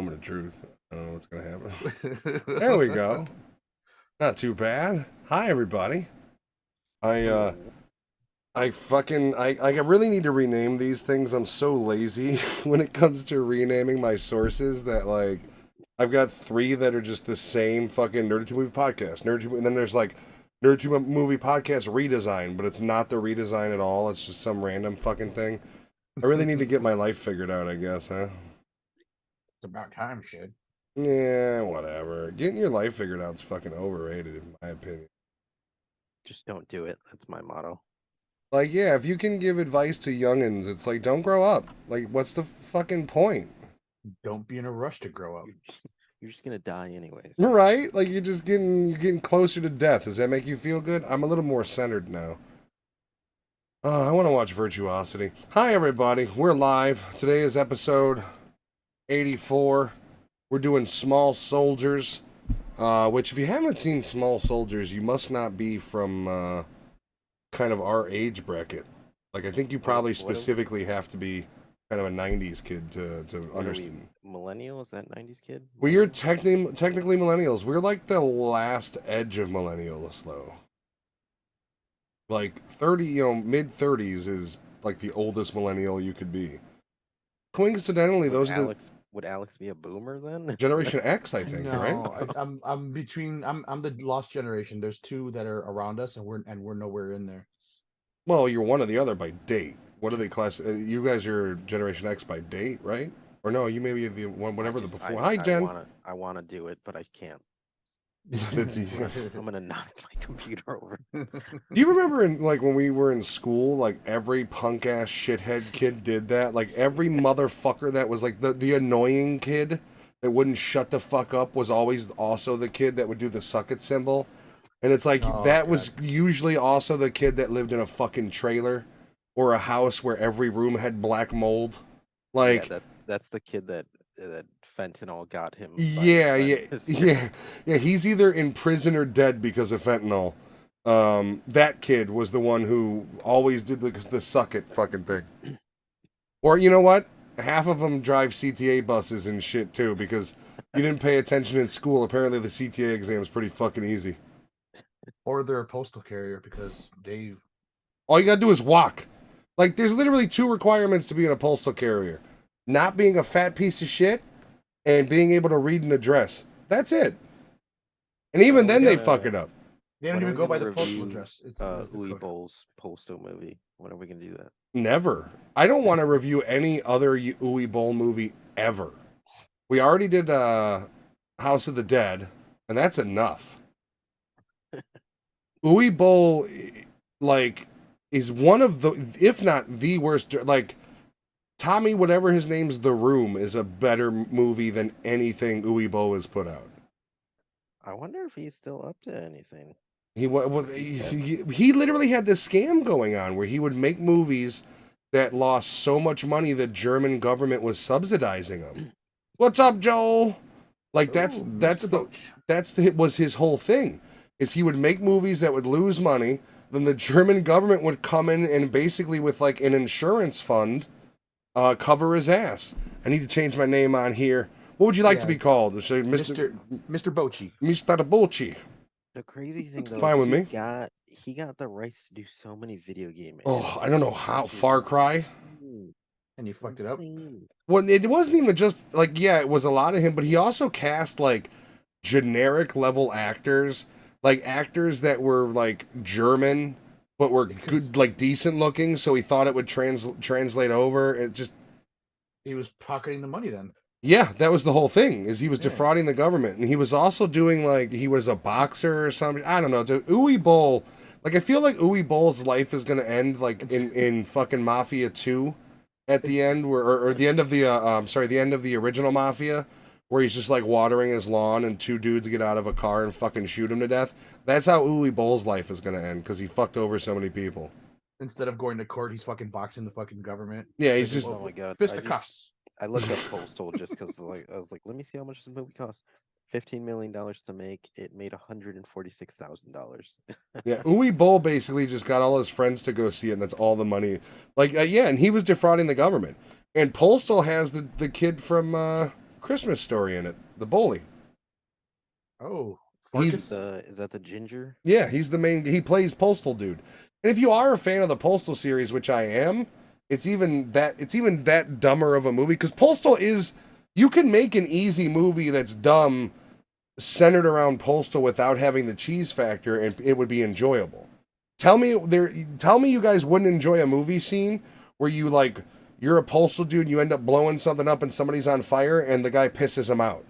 moment of truth. I don't know what's gonna happen. There we go. Not too bad. Hi everybody. I really need to rename these things. I'm so lazy when it comes to renaming my sources that like I've got 3 that are just the same fucking Nerdattude movie podcast. Nerdattude, and then there's like Nerdattude movie podcast redesign, but it's not the redesign at all. It's just some random fucking thing. I really need to get my life figured out, I guess, huh? It's about time, shit. Yeah, whatever. Getting your life figured out is fucking overrated, in my opinion. Just don't do it. That's my motto. Like, yeah, if you can give advice to youngins, it's like, don't grow up. Like, what's the fucking point? Don't be in a rush to grow up. You're just gonna die anyways. Right? Like, you're getting closer to death. Does that make you feel good? I'm a little more centered now. I want to watch Virtuosity. Hi, everybody. We're live. Today is episode 84. We're doing Small Soldiers, which if you haven't seen Small Soldiers, you must not be from kind of our age bracket. Like, I think you probably specifically have to be kind of a 90s kid to understand. Millennial? Is that 90s kid? Well, you're technically millennials. We're like the last edge of millennials, though. Like 30, mid 30s is like the oldest millennial you could be. Coincidentally, Would Alex be a boomer then? Generation X, I think, No, right? I'm between. I'm the lost generation. There's 2 that are around us, and we're nowhere in there. Well, you're one or the other by date. What do they class? You guys are Generation X by date, right? Or no, you may be the one, whatever the before. Hi, Jen. I want to do it, but I can't. I'm gonna knock my computer over. Do you remember when we were in school, like every punk ass shithead kid did that? Like every motherfucker that was like the annoying kid that wouldn't shut the fuck up was always also the kid that would do the suck it symbol. And it's like was usually also the kid that lived in a fucking trailer or a house where every room had black mold. Like that's the kid that fentanyl got him. Yeah. He's either in prison or dead because of fentanyl. That kid was the one who always did the suck it fucking thing. Or you know what? Half of them drive CTA buses and shit too because you didn't pay attention in school. Apparently the CTA exam is pretty fucking easy. Or they're a postal carrier because all you gotta do is walk. Like there's literally 2 requirements to being a postal carrier. Not being a fat piece of shit and being able to read an address. That's it. And even then they fuck it up. They don't even go by the postal address. It's Uwe Boll's postal movie. When are we gonna do that? Never. I don't want to review any other Uwe Boll movie ever. We already did House of the Dead, and that's enough. Uwe Boll, like, is one of the, if not the worst, like, Tommy, whatever his name's The Room, is a better movie than anything Uwe Boll has put out. I wonder if he's still up to anything. He literally had this scam going on where he would make movies that lost so much money the German government was subsidizing them. What's up, Joel? Like was his whole thing. Is he would make movies that would lose money, then the German government would come in and basically with like an insurance fund cover his ass. I need to change my name on here. What would you like to be called? Mr. Bocci. Mr. Bocci. The crazy thing though, fine with me. He got the rights to do so many video games. Oh, I don't know how. Far Cry. And you fucked it up. Well, it wasn't even just like it was a lot of him, but he also cast like generic level actors, like actors that were like German but were good, like decent looking. So he thought it would translate over. It just he was pocketing the money then. Yeah, that was the whole thing. Is he was defrauding the government, and he was also doing like he was a boxer or something. I don't know. Uwe Boll, like I feel like Uwe Boll's life is gonna end like in fucking Mafia 2 at the end, or the end of the the end of the original Mafia, where he's just like watering his lawn and 2 dudes get out of a car and fucking shoot him to death. That's how Uwe Boll's life is gonna end because he fucked over so many people. Instead of going to court, he's fucking boxing the fucking government. Yeah, he's just oh my god, fisticuffs. I looked up Postal just because I was like, let me see how much this movie cost. $15 million to make. It made $146,000. Yeah, Uwe Boll basically just got all his friends to go see it, and that's all the money. Like, and he was defrauding the government. And Postal has the kid from Christmas Story in it. The bully. Oh, He's- Farkas? Is that the ginger? Yeah, he's the main. He plays Postal Dude. And if you are a fan of the Postal series, which I am, it's even that dumber of a movie because Postal is. You can make an easy movie that's dumb, centered around Postal without having the cheese factor, and it would be enjoyable. Tell me you guys wouldn't enjoy a movie scene where you're a Postal dude and you end up blowing something up and somebody's on fire and the guy pisses him out.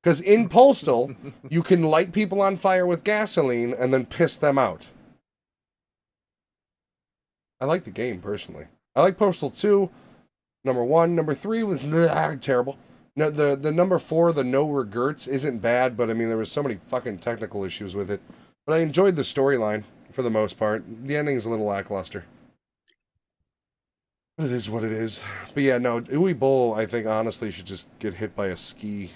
Because in Postal, you can light people on fire with gasoline and then piss them out. I like the game, personally. I like Postal 2, number 1. Number 3 was terrible. No, the number 4, the No Regrets, isn't bad, but I mean, there was so many fucking technical issues with it. But I enjoyed the storyline, for the most part. The ending's a little lackluster. It is what it is. But yeah, no, Uwe Boll, I think, honestly, should just get hit by a ski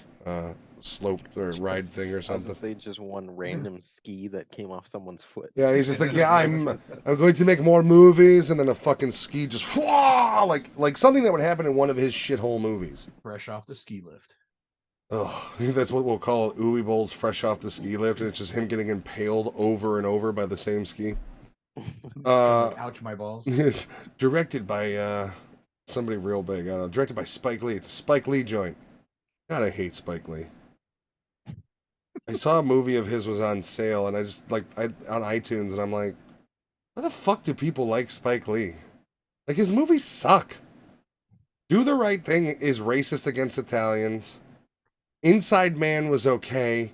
slope or ride thing or I was something. gonna say just one random ski that came off someone's foot. Yeah, he's just like, yeah, I'm going to make more movies, and then a fucking ski just like something that would happen in one of his shithole movies. Fresh off the ski lift. Oh, that's what we'll call Uwe Boll's fresh off the ski lift, and it's just him getting impaled over and over by the same ski. Ouch, my balls. It's directed by somebody real big. I don't know. Directed by Spike Lee. It's a Spike Lee joint. God, I hate Spike Lee. I saw a movie of his was on sale, and I on iTunes, and I'm like, why the fuck do people like Spike Lee? Like, his movies suck. Do the Right Thing is racist against Italians. Inside Man was okay,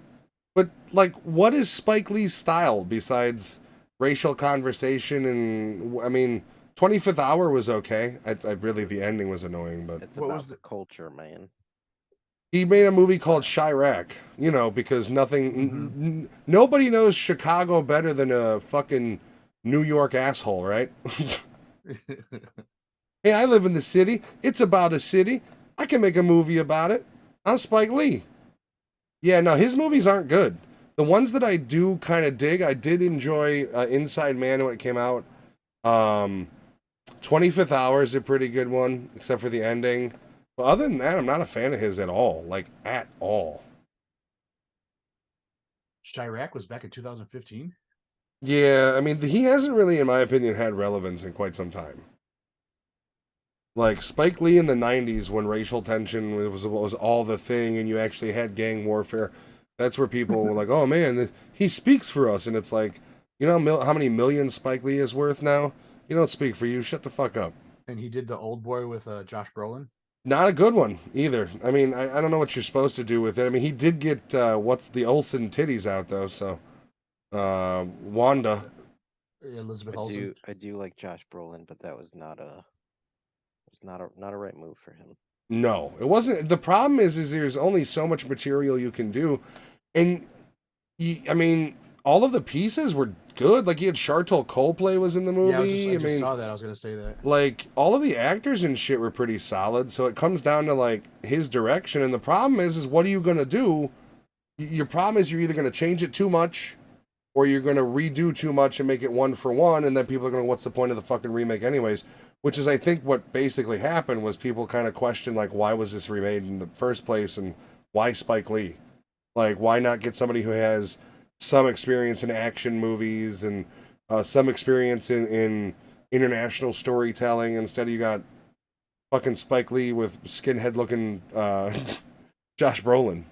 but like, what is Spike Lee's style besides racial conversation? And I mean, 25th Hour was okay. I really, the ending was annoying, but It's What about was the culture, man. he made a movie called Chirac, because nobody knows Chicago better than a fucking New York asshole, right? Hey, I live in the city. It's about a city. I can make a movie about it. I'm Spike Lee. Yeah, no, his movies aren't good. The ones that I do kind of dig, I did enjoy Inside Man when it came out. 25th Hour is a pretty good one, except for the ending. But other than that, I'm not a fan of his at all. Like, at all. Chirac was back in 2015. Yeah, I mean, he hasn't really, in my opinion, had relevance in quite some time. Like, Spike Lee in the 90s, when racial tension was all the thing, and you actually had gang warfare, that's where people were like, oh man, he speaks for us. And it's like, how many millions Spike Lee is worth now? You don't speak for you. Shut the fuck up. And he did the Old Boy with Josh Brolin. Not a good one either. I mean, I don't know what you're supposed to do with it. I mean, he did get what's the Olsen titties out though. So, Wanda. Elizabeth Olsen. I do like Josh Brolin, but that was not a right move for him. No, it wasn't. The problem is there's only so much material you can do, and I mean, all of the pieces were good. Like, he had Charlton Copley was in the movie. Yeah, I just saw that. I was gonna say that. Like, all of the actors and shit were pretty solid. So it comes down to like his direction, and the problem is what are you gonna do? Your problem is you're either gonna change it too much, or you're gonna redo too much and make it one for one, and then people are gonna, what's the point of the fucking remake anyways? Which is, I think, what basically happened was people kind of questioned, like, why was this remade in the first place, and why Spike Lee? Like, why not get somebody who has some experience in action movies and some experience in international storytelling? Instead, you got fucking Spike Lee with skinhead-looking Josh Brolin.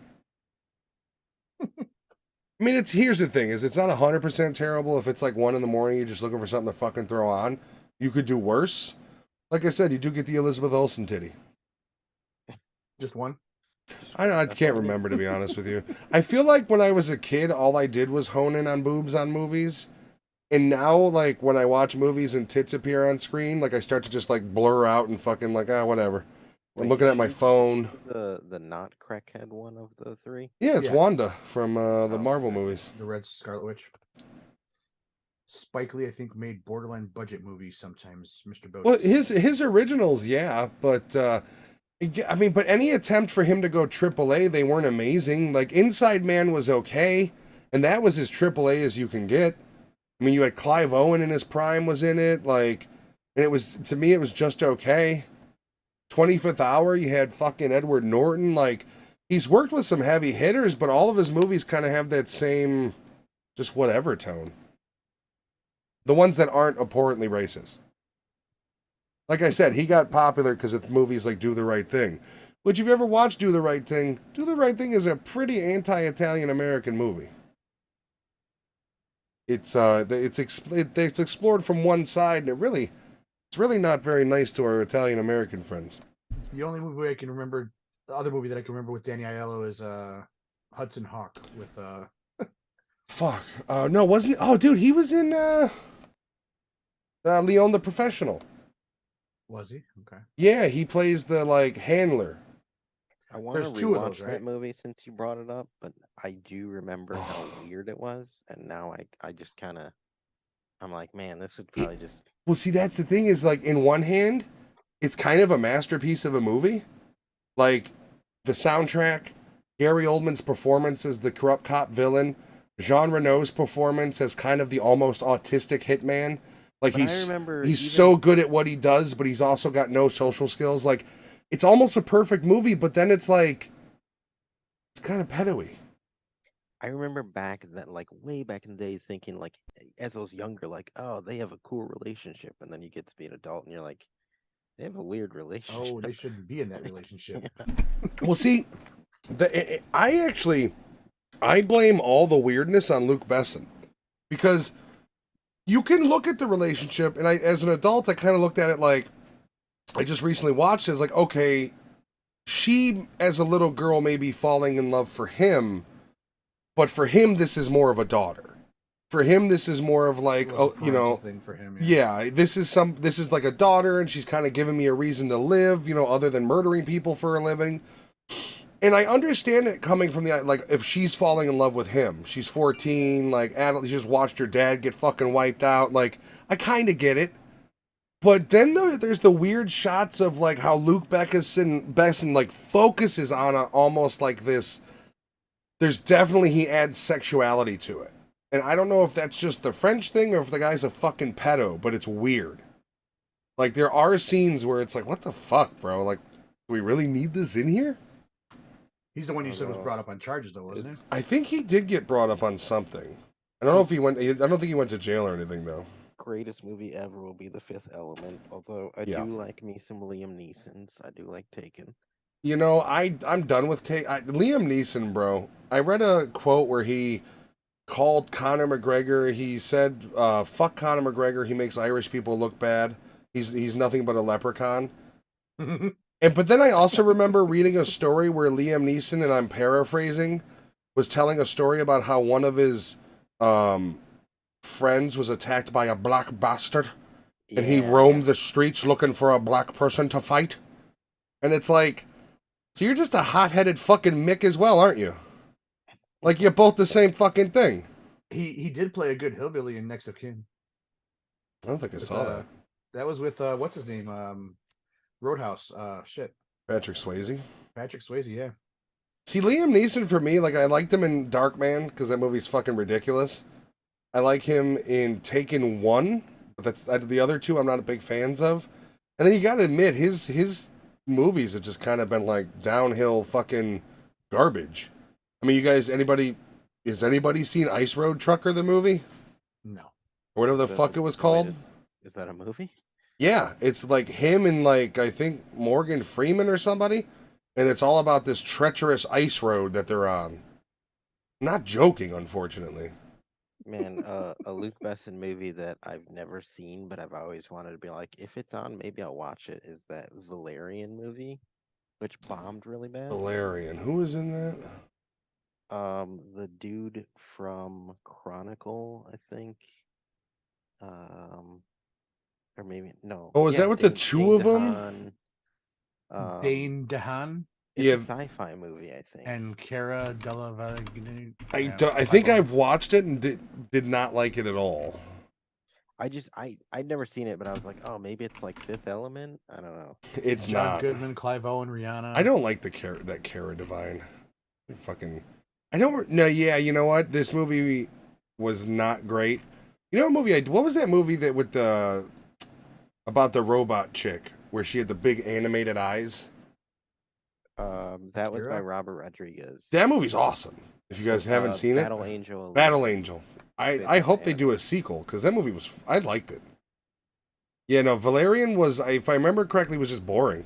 I mean, here's the thing, is it's not 100% terrible. If it's like 1 a.m, you're just looking for something to fucking throw on. You could do worse. Like I said, you do get the Elizabeth Olsen titty. Just one? I can't remember, to be honest with you. I feel like when I was a kid, all I did was hone in on boobs on movies. And now, like, when I watch movies and tits appear on screen, like, I start to just, like, blur out and fucking, like, whatever. I'm looking at my phone. The not crackhead one of the 3? Yeah, it's Yeah. Wanda from the Marvel movies. The Red Scarlet Witch. Spike Lee, I think, made borderline budget movies sometimes. Mr. Boat. Well, his originals, yeah, but I mean, but any attempt for him to go AAA, they weren't amazing. Like, Inside Man was okay, and that was as AAA as you can get. I mean, you had Clive Owen in his prime was in it, like, and it was, to me, it was just okay. 25th Hour, you had fucking Edward Norton, like, He's worked with some heavy hitters, but all of his movies kind of have that same, just whatever tone. The ones that aren't abhorrently racist. Like I said, he got popular because of movies like Do the Right Thing. Which, if you ever watched Do the Right Thing, Do the Right Thing is a pretty anti-Italian American movie. It's explored from one side, and it's really not very nice to our Italian American friends. The only movie I can remember, the other movie that I can remember with Danny Aiello is Hudson Hawk with Fuck. No, wasn't. Oh, dude, he was in Leon the Professional. Was he? Okay. Yeah, he plays the like handler. I want to There's two of rewatch those, right? that movie since you brought it up, but I do remember how weird it was, and now I just kind of, I'm like, man, this would probably just. Well, see, that's the thing is like, in one hand, it's kind of a masterpiece of a movie. Like, the soundtrack, Gary Oldman's performance as the corrupt cop villain, Jean Reno's performance as kind of the almost autistic hitman. Like, But I remember he's even- so good at what he does, but he's also got no social skills. Like, it's almost a perfect movie, but then it's like, it's kind of pedo-y. I remember back that, like, way back in the day, thinking, like, as I was younger, like, oh, they have a cool relationship, and then you get to be an adult, and you're like, they have a weird relationship. Oh, they shouldn't be in that relationship. Well, see, I blame all the weirdness on Luke Besson, because you can look at the relationship, and as an adult, I kind of looked at it like, I just recently watched it, as like, okay, she as a little girl may be falling in love for him, but for him this is more of a daughter. For him this is more of like, It was a oh, you know, parental thing for him. yeah, this is like a daughter, and she's kind of giving me a reason to live, you know, other than murdering people for a living. And I understand it coming from the, like, if she's falling in love with him, she's 14, like, adult, she just watched her dad get fucking wiped out, like, I kind of get it. But then there's the weird shots of, like, how Luke Besson like, focuses on almost like this, there's definitely, he adds sexuality to it. And I don't know if that's just the French thing or if the guy's a fucking pedo, but it's weird. Like, there are scenes where it's like, what the fuck, bro? Like, do we really need this in here? He's the one you said was brought up on charges, though, wasn't he? I think he did get brought up on something. I don't know if he went, I don't think he went to jail or anything, though. Greatest movie ever will be The Fifth Element, although I Yeah. do like me some Liam Neeson's. I do like Taken. You know, I'm done with Liam Neeson, bro. I read a quote where he called Conor McGregor. He said, fuck Conor McGregor. He makes Irish people look bad. He's nothing but a leprechaun. But then I also remember reading a story where Liam Neeson, and I'm paraphrasing, was telling a story about how one of his friends was attacked by a black bastard, and he roamed the streets looking for a black person to fight. And it's like, so you're just a hot-headed fucking Mick as well, aren't you? Like, you're both the same fucking thing. He did play a good hillbilly in Next of Kin. I don't think I saw that. That was with what's his name? Roadhouse. Patrick Swayze. Patrick Swayze, yeah. See, Liam Neeson, for me, like, I liked him in Darkman, because that movie's fucking ridiculous. I like him in Taken 1, but that's the other two I'm not a big fans of. And then you gotta admit, his movies have just kind of been, like, downhill fucking garbage. I mean, you guys, has anybody seen Ice Road Trucker, the movie? No. Or whatever the fuck it was called? Is that a movie? Yeah, it's like him and, like, I think Morgan Freeman or somebody, and it's all about this treacherous ice road that they're on. I'm not joking, unfortunately. Man, a Luke Besson movie that I've never seen, but I've always wanted to be like, if it's on, maybe I'll watch it, is that Valerian movie, which bombed really bad. Valerian, who was in that? The dude from Chronicle, I think. Or maybe no. Oh, is that with the two of them? DeHaan. Dane DeHaan It's Yeah. a sci-fi movie, I think. and Cara Delevingne. I think I've watched it and did not like it at all. I'd never seen it, but I was like, oh, maybe it's like Fifth Element. I don't know. It's John not. Goodman, Clive Owen, Rihanna. I don't like that Cara Divine. I don't. No, yeah. You know what? This movie was not great. You know what movie? What was that movie that with the about the robot chick where she had the big animated eyes? That was by Akira? Robert Rodriguez. That movie's awesome. If you guys haven't seen it, Battle Angel. Battle Alita. Angel. I Based on hope the they do a anime. sequel because that movie was. I liked it. Yeah, no, Valerian was, if I remember correctly, was just boring.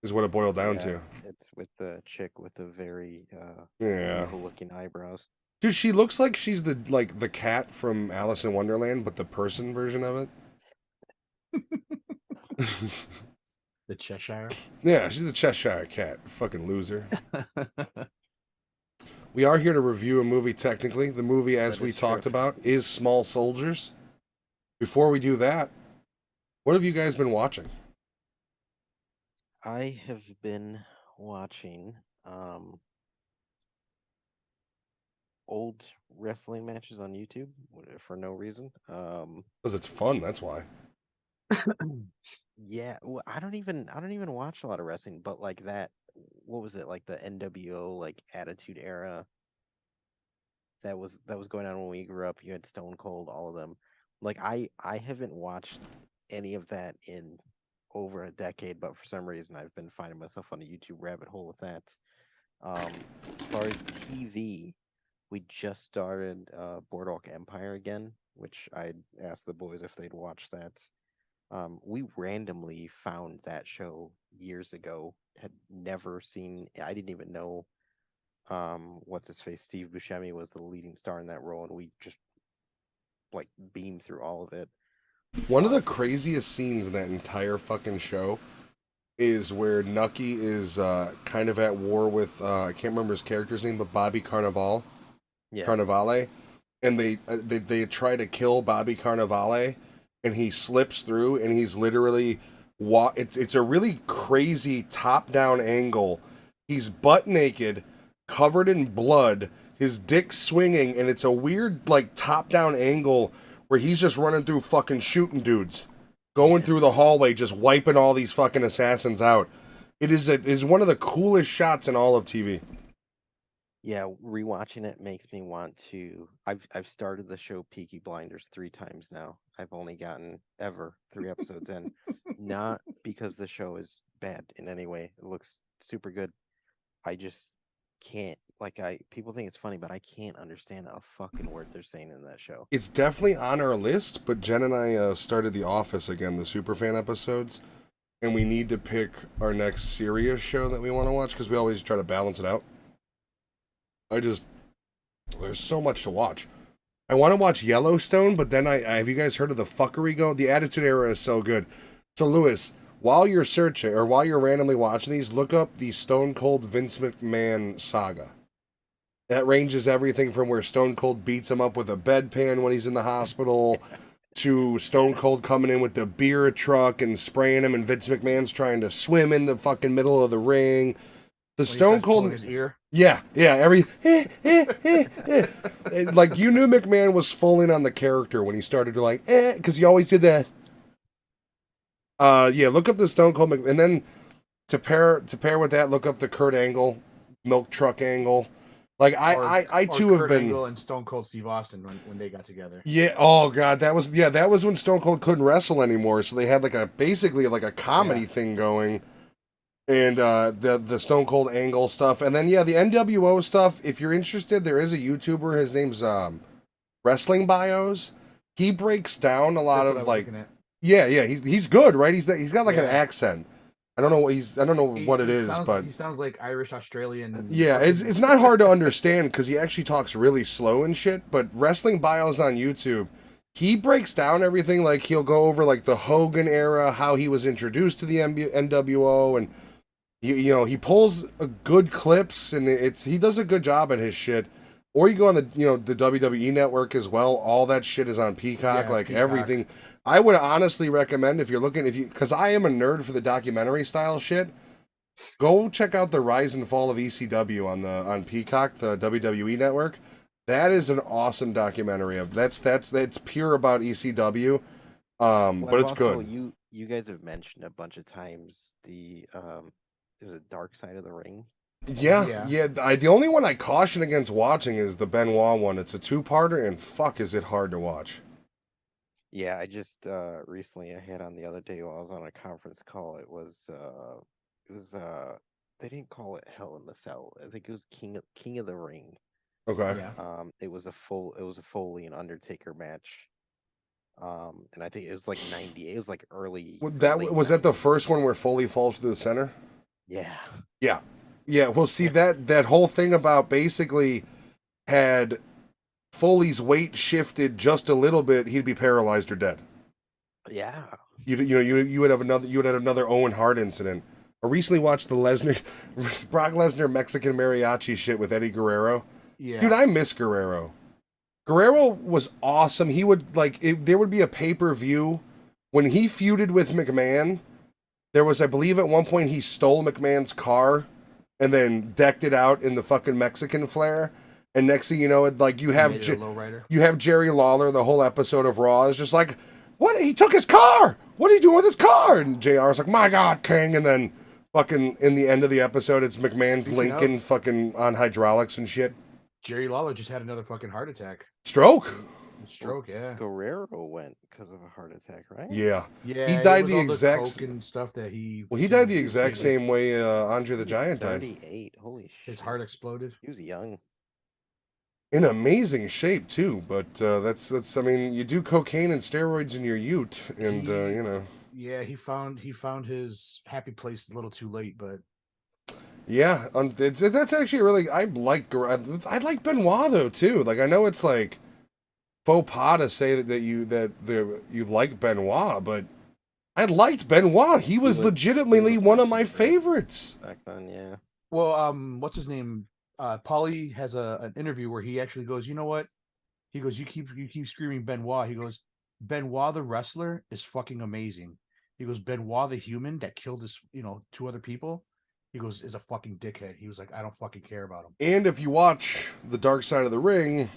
Is what it boiled down Yeah, to. it's with the chick with the very Yeah. evil-looking eyebrows. Dude, she looks like she's the cat from Alice in Wonderland, but the person version of it. The Cheshire. Yeah, she's the Cheshire cat. Fucking loser. We are here to review a movie technically. The movie, as That we is talked true. about, is Small Soldiers. Before we do that, what have you guys been watching? I have been watching old wrestling matches on YouTube for no reason. Because it's fun, that's why. Yeah, well, I don't even watch a lot of wrestling, but like that, what was it, like the NWO like Attitude Era that was going on when we grew up. You had Stone Cold, all of them. Like I haven't watched any of that in over a decade, but for some reason I've been finding myself on a YouTube rabbit hole with that. As far as TV, we just started Boardwalk Empire again, which I asked the boys if they'd watch that. We randomly found that show years ago. Had never seen. I didn't even know. What's his face? Steve Buscemi was the leading star in that role, and we just like beamed through all of it. One of the craziest scenes in that entire fucking show is where Nucky is kind of at war with I can't remember his character's name, but Bobby Yeah, Carnivale, and they try to kill Bobby Carnivale, and he slips through, and he's literally It's a really crazy top down angle. He's butt naked, covered in blood, his dick swinging, and it's a weird like top down angle where he's just running through fucking shooting dudes, going through the hallway, just wiping all these fucking assassins out. It is one of the coolest shots in all of TV. yeah. Rewatching it makes me want to. I've started the show Peaky Blinders 3 times now. I've only gotten ever 3 episodes in, not because the show is bad in any way. It looks super good. I just can't. Like I people think it's funny, but I can't understand a fucking word they're saying in that show. It's definitely on our list, but Jen and I started The Office again, the Superfan episodes, and we need to pick our next serious show that we want to watch because we always try to balance it out. There's so much to watch. I want to watch Yellowstone, but then I have you guys heard of the fuckery go? The Attitude Era is so good. So Lewis, while you're searching or while you're randomly watching these, look up the Stone Cold Vince McMahon saga. That ranges everything from where Stone Cold beats him up with a bedpan when he's in the hospital to Stone Cold coming in with the beer truck and spraying him, and Vince McMahon's trying to swim in the fucking middle of the ring. The When he Stone starts pulling Cold, his ear. yeah, every like you knew McMahon was falling on the character when he started to like because he always did that. Yeah, look up the Stone Cold and then to pair with that, look up the Kurt Angle milk truck angle. Like I too Kurt have been. Angle and Stone Cold Steve Austin when they got together. Yeah. Oh God, that was when Stone Cold couldn't wrestle anymore, so they had basically a comedy thing going, and the Stone Cold Angle stuff, and then the NWO stuff. If you're interested, there is a YouTuber. His name's Wrestling Bios. He breaks down a lot That's what of I was like. looking at. Yeah, he's good, right? He's got like an Yeah. accent. I don't know what it is, but he sounds like Irish Australian. yeah, it's not hard to understand because he actually talks really slow and shit. But Wrestling Bios on YouTube, he breaks down everything. Like he'll go over like the Hogan era, how he was introduced to the NWO, and he pulls good clips, and he does a good job at his shit. Or you go on the the WWE network as well. All that shit is on Peacock, Yeah, Peacock. everything. I would honestly recommend if you're looking because I am a nerd for the documentary style shit. Go check out the Rise and Fall of ECW on Peacock, the WWE network. That is an awesome documentary. That's pure about ECW. But it's good. You guys have mentioned a bunch of times there's a Dark Side of the Ring. Yeah. The only one I caution against watching is the Benoit one. It's a 2-parter, and fuck, is it hard to watch. Yeah, I just recently I had on the other day while I was on a conference call. It was they didn't call it Hell in the Cell. I think it was King of the Ring. Okay. Yeah. It was a Foley and Undertaker match. And I think it was like 98. It was like early. Late Was that the 90s. first one where Foley falls to the center? Yeah. Yeah. Yeah. Well, see that whole thing about basically had Foley's weight shifted just a little bit, he'd be paralyzed or dead. Yeah. You would have another Owen Hart incident. I recently watched the Brock Lesnar Mexican mariachi shit with Eddie Guerrero. Yeah. Dude, I miss Guerrero. Guerrero was awesome. He would there would be a pay-per-view when he feuded with McMahon. There was, I believe, at one point he stole McMahon's car and then decked it out in the fucking Mexican flair. And next thing you know, you have Jerry Lawler. The whole episode of Raw is just like, what? He took his car. What are you doing with his car? And JR's like, my God, King. And then fucking in the end of the episode, it's McMahon's Lincoln fucking on hydraulics and shit. Jerry Lawler just had another fucking heart attack. Stroke. Yeah. Guerrero went because of a heart attack, right? Yeah. Yeah. He died the all exact coke and stuff that he. Well, he died the exact same way Andre the Giant died. 38. Holy shit. His heart exploded. He was young. In amazing shape too, but that's I mean, you do cocaine and steroids in your ute, and you know. Yeah, he found his happy place a little too late, but. Yeah, that's actually really I like Benoit though too. Like I know it's like faux pas to say that you like Benoit, but I liked Benoit. He was legitimately one of my favorites back then. Yeah. Well, what's his name? Paulie has an interview where he actually goes, you know what? He goes, you keep screaming Benoit. He goes, Benoit the wrestler is fucking amazing. He goes, Benoit the human that killed his, two other people. He goes, is a fucking dickhead. He was like, I don't fucking care about him. And if you watch The Dark Side of the Ring,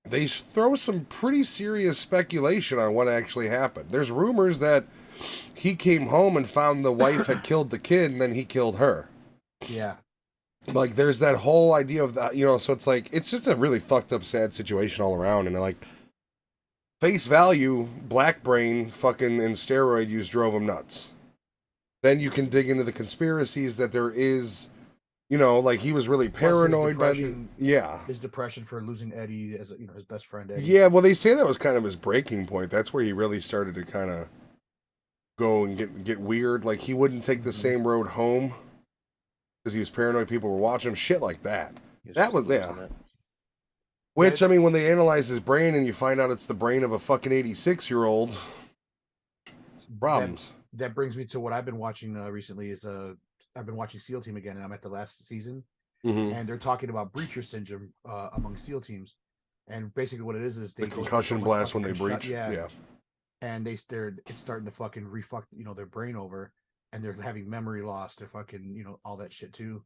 they throw some pretty serious speculation on what actually happened. There's rumors that he came home and found the wife had killed the kid, and then he killed her. Yeah. Like, there's that whole idea of that, so it's like, it's just a really fucked up, sad situation all around. And like, face value, black brain fucking and steroid use drove him nuts. Then you can dig into the conspiracies that there is, like he was really paranoid by his depression for losing Eddie as his best friend Eddie. Yeah, well, they say that was kind of his breaking point. That's where he really started to kind of go and get weird. Like he wouldn't take the same road home because he was paranoid people were watching him. Shit like that. That was Which, I mean, when they analyze his brain and you find out it's the brain of a fucking 86-year-old, problems. That brings me to what I've been watching recently. I've been watching SEAL Team again, and I'm at the last season, and they're talking about breacher syndrome among SEAL teams, and basically what it is they the concussion blast when they breach. Yeah. And it's starting to fucking refuck their brain over, and they're having memory loss. They're fucking all that shit too.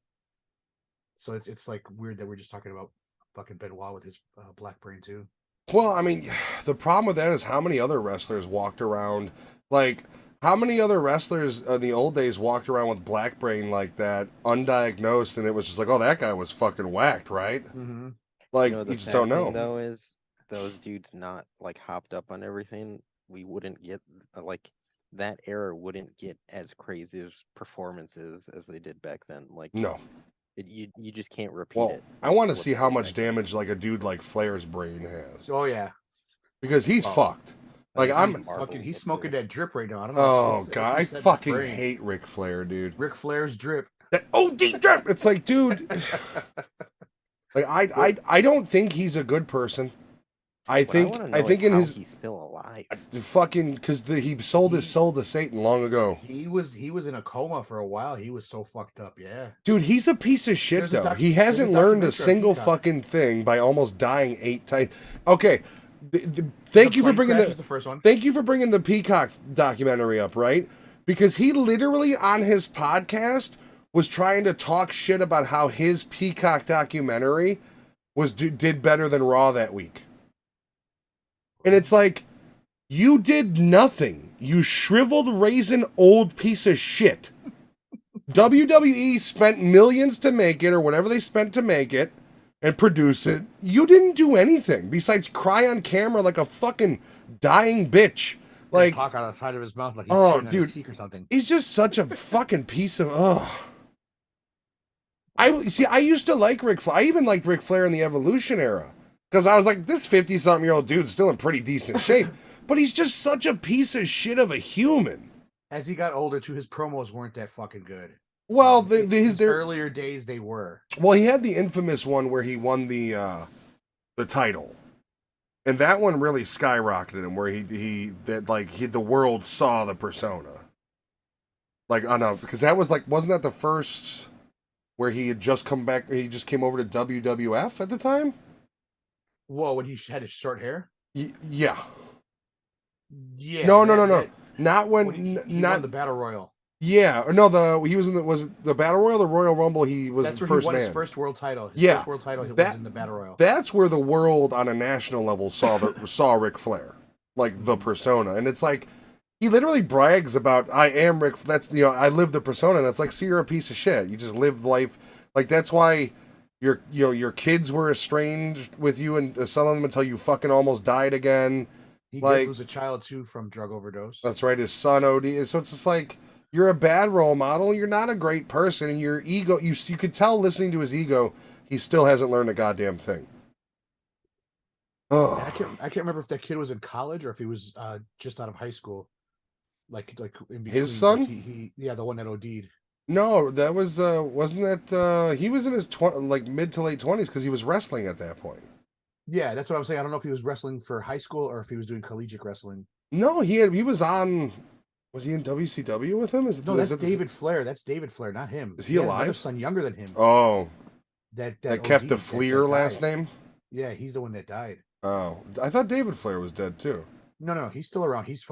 So it's like weird that we're just talking about fucking Benoit with his black brain too. Well, I mean, the problem with that is how many other wrestlers walked around like. How many other wrestlers in the old days walked around with black brain like that, undiagnosed, and it was just like, oh, that guy was fucking whacked, right? Mm-hmm. Like, you just don't know. Though is those dudes not like hopped up on everything, we wouldn't get like that era wouldn't get as crazy as performances as they did back then. Like, no, you just can't repeat it. I want to see how much damage like a dude like Flair's brain has. Oh yeah, because he's fucked. Like he's smoking that drip right now. I don't know. Oh god, I fucking hate Ric Flair, dude. Ric Flair's drip. That OD drip. It's like, dude. Like I don't think he's a good person. I think in his he's still alive. Fucking because he sold his soul to Satan long ago. He was in a coma for a while. He was so fucked up. Yeah, dude, he's a piece of shit though. He hasn't learned a single fucking thing by almost dying 8 times. Okay. Thank you for bringing the first one. Thank you for bringing the Peacock documentary up, right? Because he literally on his podcast was trying to talk shit about how his Peacock documentary did better than Raw that week. And it's like, you did nothing. You shriveled raisin old piece of shit. WWE spent millions to make it, or whatever they spent to make it and produce it. You didn't do anything besides cry on camera like a fucking dying bitch. Like, talk out of the side of his mouth like he's dude, or something. He's just such a fucking piece of I used to like Ric Flair. I even liked Ric Flair in the Evolution era because I was like, this 50-something-year-old dude's still in pretty decent shape, but he's just such a piece of shit of a human. As he got older, too, his promos weren't that fucking good. Well, his earlier days they were. Well, he had the infamous one where he won the title, and that one really skyrocketed him. Where the world saw the persona. Like, I know, because that was like, wasn't that the first where he had just come back? He just came over to WWF at the time. Whoa, when he had his short hair. Yeah. Yeah. No. Not when he not won the Battle Royal. Yeah, no. He was in the Battle Royal, the Royal Rumble. He was That's the where first he won man. his first world title. First world title. He was in the Battle Royal. That's where the world on a national level saw Ric Flair, like the persona, and it's like he literally brags about I am Ric. That's I live the persona, and it's like, so you're a piece of shit. You just live life like that's why your kids were estranged with you and some of them until you fucking almost died again. He did lose a child too from drug overdose. That's right, his son OD. So it's just like, you're a bad role model. You're not a great person, and your ego. You could tell listening to his ego, he still hasn't learned a goddamn thing. Oh, I can't remember if that kid was in college or if he was just out of high school. Like in between. His son? Like the one that OD'd. No, that was wasn't that he was in his mid to late 20s because he was wrestling at that point. Yeah, that's what I'm saying. I don't know if he was wrestling for high school or if he was doing collegiate wrestling. No, he was on. Was he in WCW with him? That's David Flair. That's David Flair, not him. Is he alive? Another son younger than him. Oh, that kept the Fleer last name. Yeah, he's the one that died. Oh, I thought David Flair was dead too. No, he's still around. He's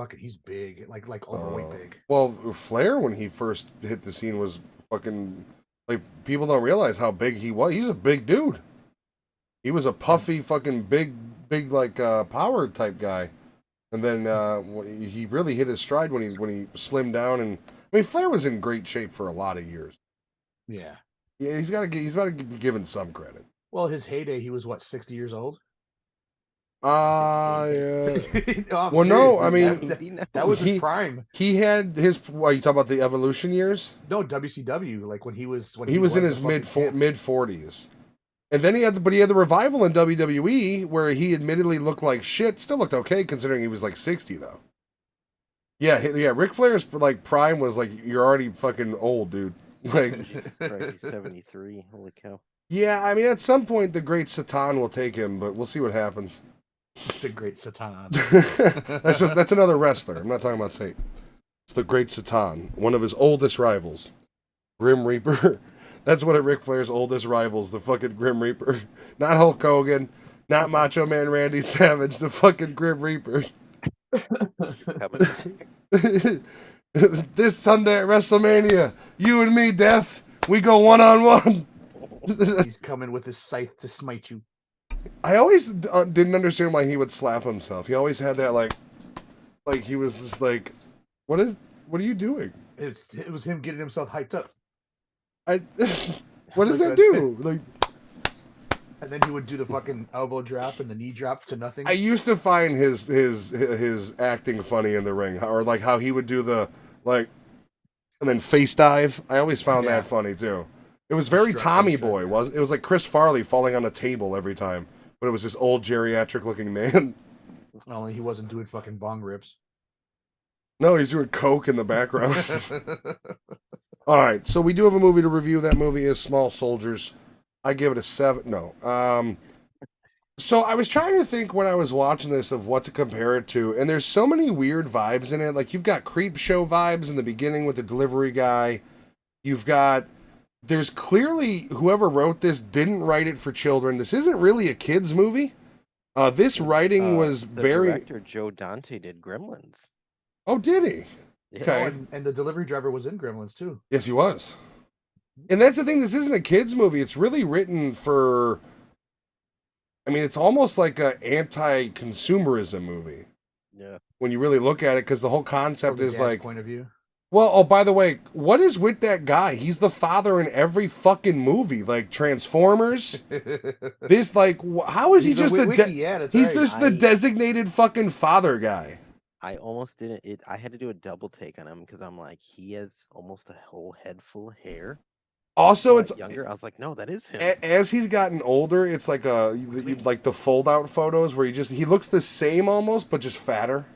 big, like overweight big. Well, Flair when he first hit the scene was fucking like, people don't realize how big he was. He was a big dude. He was a puffy fucking big like power type guy. And then he really hit his stride when he slimmed down, and I mean Flair was in great shape for a lot of years. Yeah. Yeah, he's got to be given some credit. Well, his heyday, he was what, 60 years old? Yeah. No, well, no, I mean that was his prime. He had his. Are you talking about the Evolution years? No, WCW, like when he was in his mid 40s. And then he had the revival in WWE where he admittedly looked like shit. Still looked okay considering he was like 60 though. Yeah. Ric Flair's like prime was like, you're already fucking old, dude. Like, he's 73. Holy cow. Yeah, I mean at some point the Great Satan will take him, but we'll see what happens. The Great Satan. That's another wrestler. I'm not talking about Satan. It's the Great Satan, one of his oldest rivals, Grim Reaper. That's one of Ric Flair's oldest rivals, the fucking Grim Reaper. Not Hulk Hogan, not Macho Man Randy Savage, the fucking Grim Reaper. This Sunday at WrestleMania, you and me, Death, we go one-on-one. He's coming with his scythe to smite you. I always didn't understand why he would slap himself. He always had that like he was just like, what are you doing? It was him getting himself hyped up. What does that do? Like, and then he would do the fucking elbow drop and the knee drop to nothing. I used to find his acting funny in the ring, or like how he would do the like, and then face dive. I always found that funny too. It was very Tommy Boy. It was like Chris Farley falling on a table every time, but it was this old geriatric looking man. Only he wasn't doing fucking bong rips. No, he's doing coke in the background. All right, so we do have a movie to review. That movie is Small Soldiers. I give it a 7. No. So I was trying to think when I was watching this of what to compare it to, and there's so many weird vibes in it. Like, you've got Creep Show vibes in the beginning with the delivery guy. There's clearly, whoever wrote this didn't write it for children. This isn't really a kid's movie. This writing was the very... director, Joe Dante, did Gremlins. Oh, did he? Yeah. Okay. And the delivery driver was in Gremlins, too. Yes, he was. And that's the thing. This isn't a kid's movie. It's really written for... I mean, it's almost like an anti-consumerism movie. Yeah. When you really look at it, because the whole concept From the is dad's like... point of view. Well, oh, by the way, what is with that guy? He's the father in every fucking movie. Like, Transformers. This, like, how is he just he's just the designated fucking father guy. I almost didn't. I had to do a double take on him because I'm like, he has almost a whole head full of hair. Also, it's younger. I was like, no, that is him. as he's gotten older, it's like like the fold out photos where he looks the same almost, but just fatter.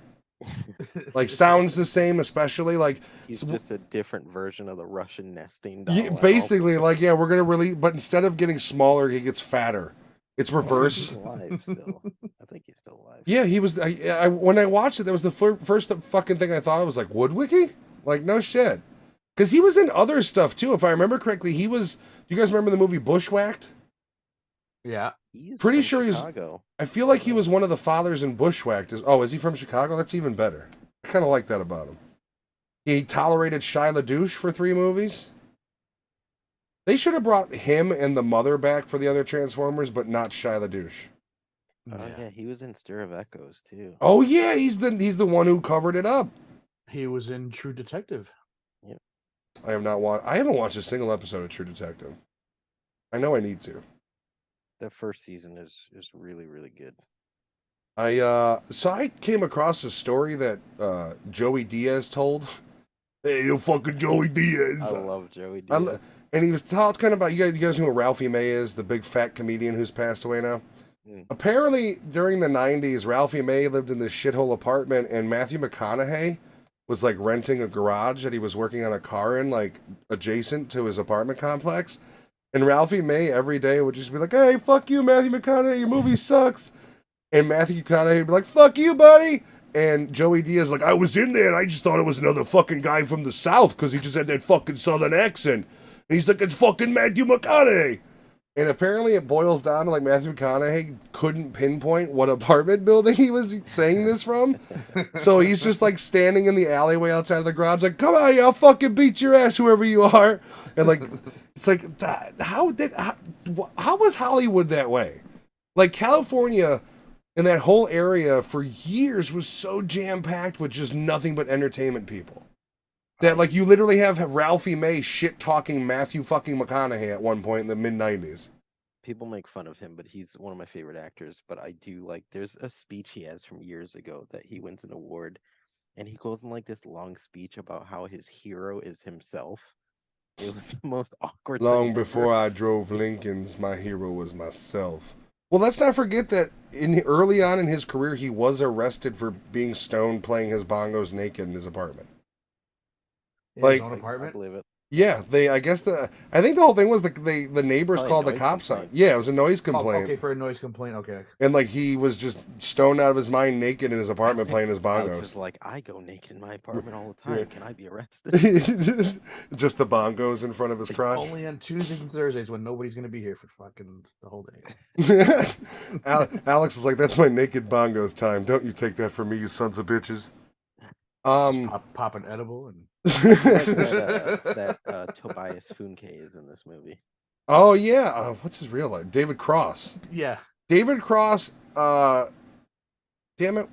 Like sounds the same, especially like He's just a different version of the Russian nesting doll. yeah, basically like yeah, we're gonna release, but instead of getting smaller, he gets fatter. It's reverse. He's alive still. I think he's still alive. Yeah, he was. When I watched it, that was the first fucking thing I thought. I was like, Woodwicky? Like, no shit. Because he was in other stuff too. If I remember correctly, he was. Do you guys remember the movie Bushwhacked? Yeah. Pretty sure he was. I feel like he was one of the fathers in Bushwhacked. Is he from Chicago? That's even better. I kind of like that about him. He tolerated Shia LaDouche for 3 movies. They should have brought him and the mother back for the other Transformers, but not Shia LaDouche. Yeah, he was in Stir of Echoes too. Oh yeah, he's the one who covered it up. He was in True Detective. Yep. I haven't watched a single episode of True Detective. I know I need to. The first season is really, really good. So I came across a story that Joey Diaz told. Hey, you fucking Joey Diaz. I love Joey Diaz. And he was talking about you guys know who Ralphie May is, the big fat comedian who's passed away now. Apparently, during the 90s, Ralphie May lived in this shithole apartment, and Matthew McConaughey was like renting a garage that he was working on a car in, like adjacent to his apartment complex. And Ralphie May every day would just be like, "Hey, fuck you, Matthew McConaughey, your movie sucks." And Matthew McConaughey would be like, "Fuck you, buddy." And Joey Diaz like, "I was in there and I just thought it was another fucking guy from the South because he just had that fucking Southern accent." And he's like, "It's fucking Matthew McConaughey." And apparently it boils down to like Matthew McConaughey couldn't pinpoint what apartment building he was saying this from. So he's just like standing in the alleyway outside of the garage like, "Come on, I'll fucking beat your ass, whoever you are." And like, it's like, how was Hollywood that way? Like California and that whole area for years was so jam-packed with just nothing but entertainment people. That like you literally have Ralphie May shit-talking Matthew fucking McConaughey at one point in the mid-90s. People make fun of him, but he's one of my favorite actors. But I do like, there's a speech he has from years ago that he wins an award, and he goes in like this long speech about how his hero is himself. It was the most awkward Long thing before ever. I drove Lincolns, my hero was myself. Well, let's not forget that early on in his career, he was arrested for being stoned playing his bongos naked in his apartment. In Like- his own I apartment. believe it. Yeah, I think the whole thing was the neighbors Oh, called the noise cops on. complaint. Yeah, it was a noise Oh, complaint. okay, for a noise complaint. Okay. And like he was just stoned out of his mind naked in his apartment playing his Alex is bongos. like, I go naked in my apartment all the time. Yeah. Can I be arrested? Just the bongos in front of his crotch. Only on Tuesdays and Thursdays when nobody's gonna be here for fucking the whole day. Alex is like, "That's my naked bongos time. Don't you take that from me, you sons of bitches." Pop an edible and that Tobias Funke is in this movie. Oh yeah, what's his real name? David Cross. yeah. David Cross. Damn it!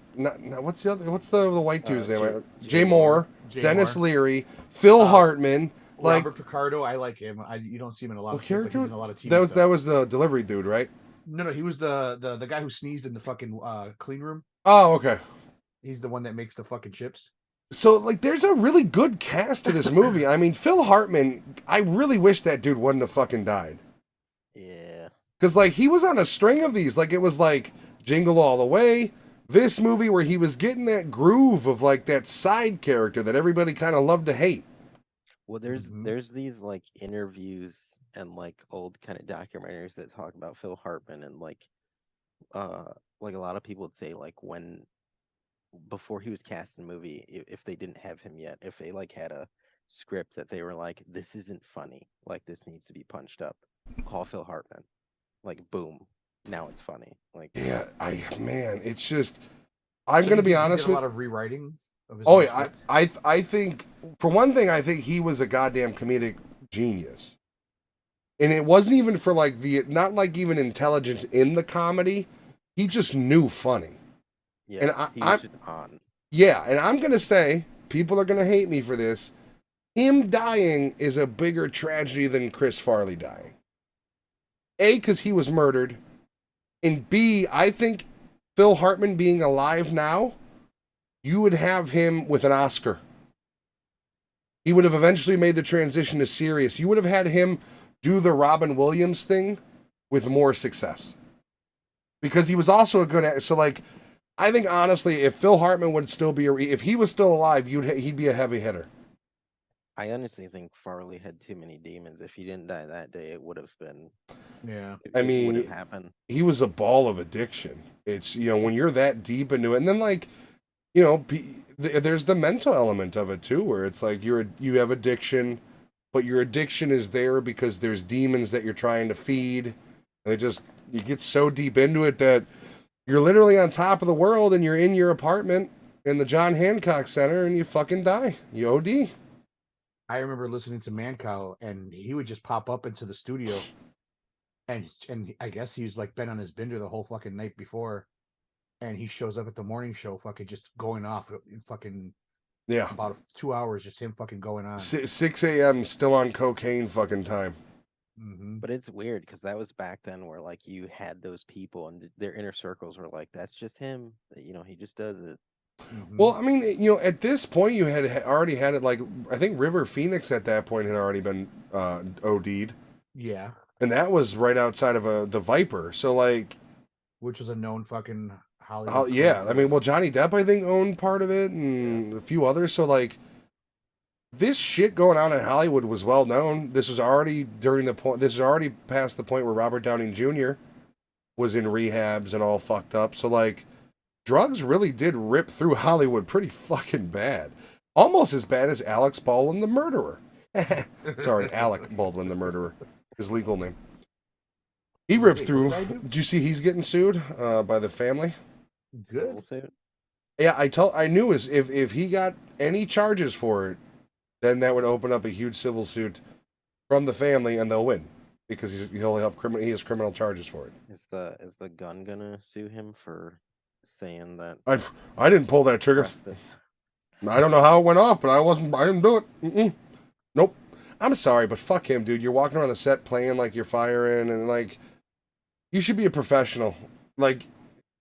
What's the white dude's name? Jay Moore, Jay Dennis Moore. Leary, Phil Hartman. Like Robert Picardo, I like him. You don't see him in a lot what of shit, but character? he's in a lot of TV That stuff. was the delivery dude, right? No, he was the guy who sneezed in the fucking clean room. Oh, okay. He's the one that makes the fucking chips. So, like, there's a really good cast to this movie. I mean, Phil Hartman, I really wish that dude wouldn't have fucking died. Yeah. Because, like, he was on a string of these. Like, it was like Jingle All the Way, this movie where he was getting that groove of, like, that side character that everybody kind of loved to hate. Well, there's these like interviews and like old kind of documentaries that talk about Phil Hartman, and like a lot of people would say like when before he was cast in a movie, if they didn't have him yet, if they like had a script that they were like, this isn't funny, like this needs to be punched up, call Phil Hartman. Like boom, now it's funny. Like Yeah, it's just, I'm going to be honest He did with a lot of rewriting of his Oh, own yeah, script. I think, for one thing, I think he was a goddamn comedic genius. And it wasn't even for like not like even intelligence in the comedy. He just knew funny. yeah, And he was just on. Yeah, and I'm going to say, people are going to hate me for this. Him dying is a bigger tragedy than Chris Farley dying. A, because he was murdered. And B, I think Phil Hartman being alive now, you would have him with an Oscar. He would have eventually made the transition to serious. You would have had him do the Robin Williams thing with more success. Because he was also a good actor. So, like, I think, honestly, if Phil Hartman would still be, if he was still alive, he'd be a heavy hitter. I honestly think Farley had too many demons. If he didn't die that day, it would have been. Yeah. I It would mean, have happened. he was a ball of addiction. It's, when you're that deep into it, and then, like, there's the mental element of it too, where it's like you have addiction, but your addiction is there because there's demons that you're trying to feed. And you get so deep into it that you're literally on top of the world, and you're in your apartment in the John Hancock Center, and you fucking die. You OD. I remember listening to Mancow, and he would just pop up into the studio, and I guess he's like been on his bender the whole fucking night before, and he shows up at the morning show, fucking just going off, fucking about 2 hours, just him fucking going on. 6 a.m. still on cocaine fucking time. Mm-hmm. But it's weird because that was back then where like you had those people and their inner circles were like, that's just him. He just does it. Mm-hmm. Well, I mean, at this point, you had already had it. Like, I think River Phoenix at that point had already been OD'd. Yeah. And that was right outside of the Viper. So, like, which was a known fucking Hollywood. yeah. I mean, well, Johnny Depp, I think, owned part of it, and a few others. So, like, this shit going on in Hollywood was well known. This was already This was already past the point where Robert Downey Jr. was in rehabs and all fucked up. So, like, drugs really did rip through Hollywood pretty fucking bad. Almost as bad as Alex Baldwin, the murderer. Sorry, Alec Baldwin, the murderer. His legal name. He ripped through. Did you see he's getting sued by the family? Good. Yeah, I knew if he got any charges for it, then that would open up a huge civil suit from the family, and they'll win because he has criminal charges for it. Is the gun gonna sue him for saying that? I didn't pull that trigger. I don't know how it went off, but I didn't do it. Mm-mm. Nope. I'm sorry, but fuck him, dude. You're walking around the set playing like you're firing, and like, you should be a professional. Like,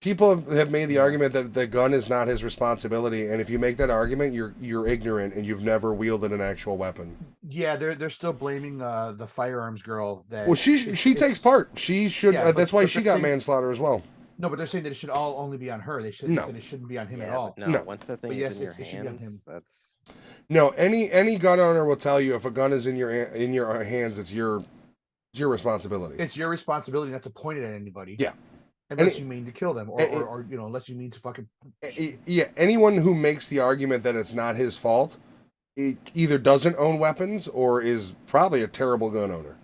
people have made the argument that the gun is not his responsibility, and if you make that argument, you're ignorant and you've never wielded an actual weapon. Yeah, they're still blaming the firearms girl. That well, she takes part. She should. Yeah, that's why she got saying, manslaughter as well. No, but they're saying that it should all only be on her. They said it shouldn't be on him at all. No, once that thing is in your hands, that's. No, any gun owner will tell you if a gun is in your hands, it's your responsibility. It's your responsibility not to point it at anybody. Yeah. Unless you mean to kill them, or unless you mean to fucking. Yeah, anyone who makes the argument that it's not his fault, it either doesn't own weapons or is probably a terrible gun owner.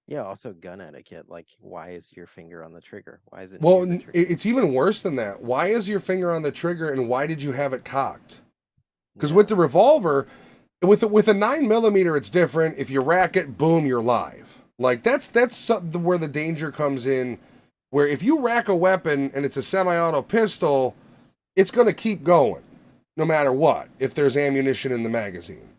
Yeah, also gun etiquette. Like, why is your finger on the trigger? Why is it? Well, it's even worse than that. Why is your finger on the trigger, and why did you have it cocked? Because with the revolver, with a 9mm, it's different. If you rack it, boom, you're live. Like, that's where the danger comes in. Where if you rack a weapon and it's a semi-auto pistol, it's going to keep going, no matter what, if there's ammunition in the magazine.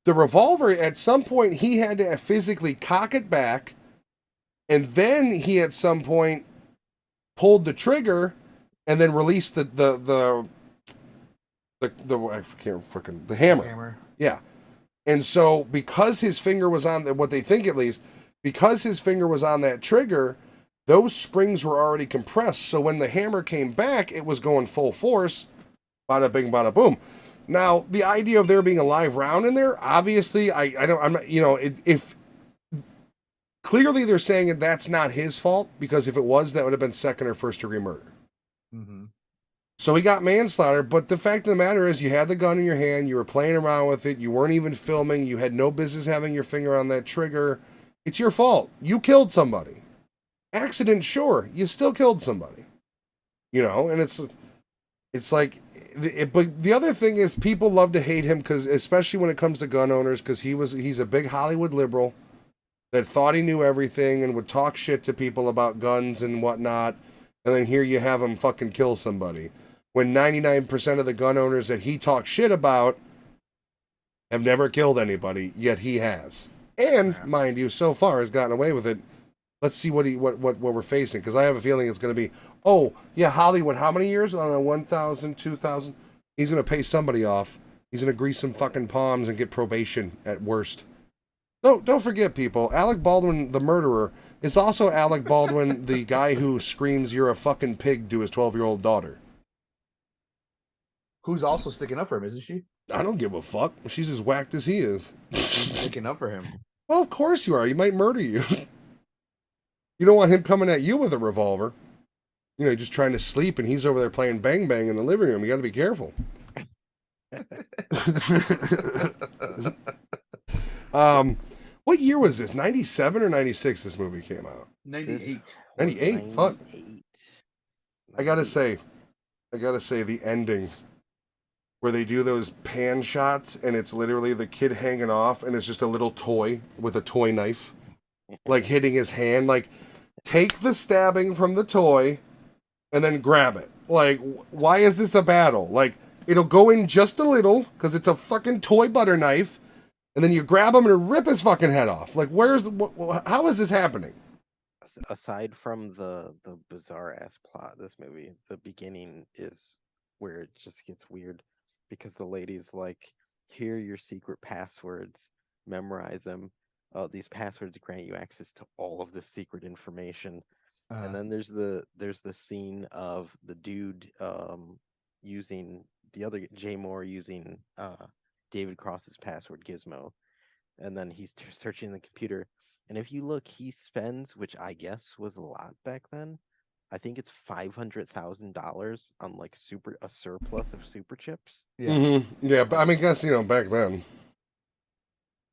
The revolver, at some point, he had to physically cock it back, and then he at some point pulled the trigger and then released the hammer. Yeah. And so because his finger was on what they think, at least, because his finger was on that trigger, those springs were already compressed. So when the hammer came back, it was going full force. Bada bing, bada boom. Now, the idea of there being a live round in there, obviously, I'm not, if clearly they're saying that's not his fault, because if it was, that would have been second or first degree murder. Mm-hmm. So he got manslaughter, but the fact of the matter is you had the gun in your hand, you were playing around with it, you weren't even filming, you had no business having your finger on that trigger. It's your fault. You killed somebody. Accident, sure, you still killed somebody. And it's like, but the other thing is people love to hate him, because especially when it comes to gun owners, because he's a big Hollywood liberal that thought he knew everything and would talk shit to people about guns and whatnot, and then here you have him fucking kill somebody. When 99% of the gun owners that he talks shit about have never killed anybody, yet he has. And, mind you, so far has gotten away with it. Let's see what we're facing, because I have a feeling it's going to be, oh, yeah, Hollywood, how many years? I don't know, 1,000, 2,000? He's going to pay somebody off. He's going to grease some fucking palms and get probation at worst. Don't forget, people. Alec Baldwin, the murderer, is also Alec Baldwin, the guy who screams "You're a fucking pig" to his 12-year-old daughter. Who's also sticking up for him, isn't she? I don't give a fuck. She's as whacked as he is. She's sticking up for him. Well, of course you are. He might murder you. You don't want him coming at you with a revolver. You know, just trying to sleep, and he's over there playing Bang Bang in the living room. You got to be careful. What year was this? 97 or 96 this movie came out? 98. 98? Fuck. 98. I gotta say, the ending where they do those pan shots and it's literally the kid hanging off and it's just a little toy with a toy knife, like hitting his hand. Like, take the stabbing from the toy and then grab it. Like, why is this a battle? Like, it'll go in just a little because it's a fucking toy butter knife, and then you grab him and rip his fucking head off. Like, how is this happening? Aside from the bizarre ass plot of this movie, the beginning is where it just gets weird because the lady's like, here are your secret passwords, memorize them. These passwords grant you access to all of the secret information. And then there's the scene of the dude using the other Jay Moore using David Cross's password gizmo, and then he's searching the computer. And if you look, he spends, which I guess was a lot back then, I think it's $500,000 on like a surplus of super chips. Yeah. Mm-hmm. Yeah, but I mean, guess back then.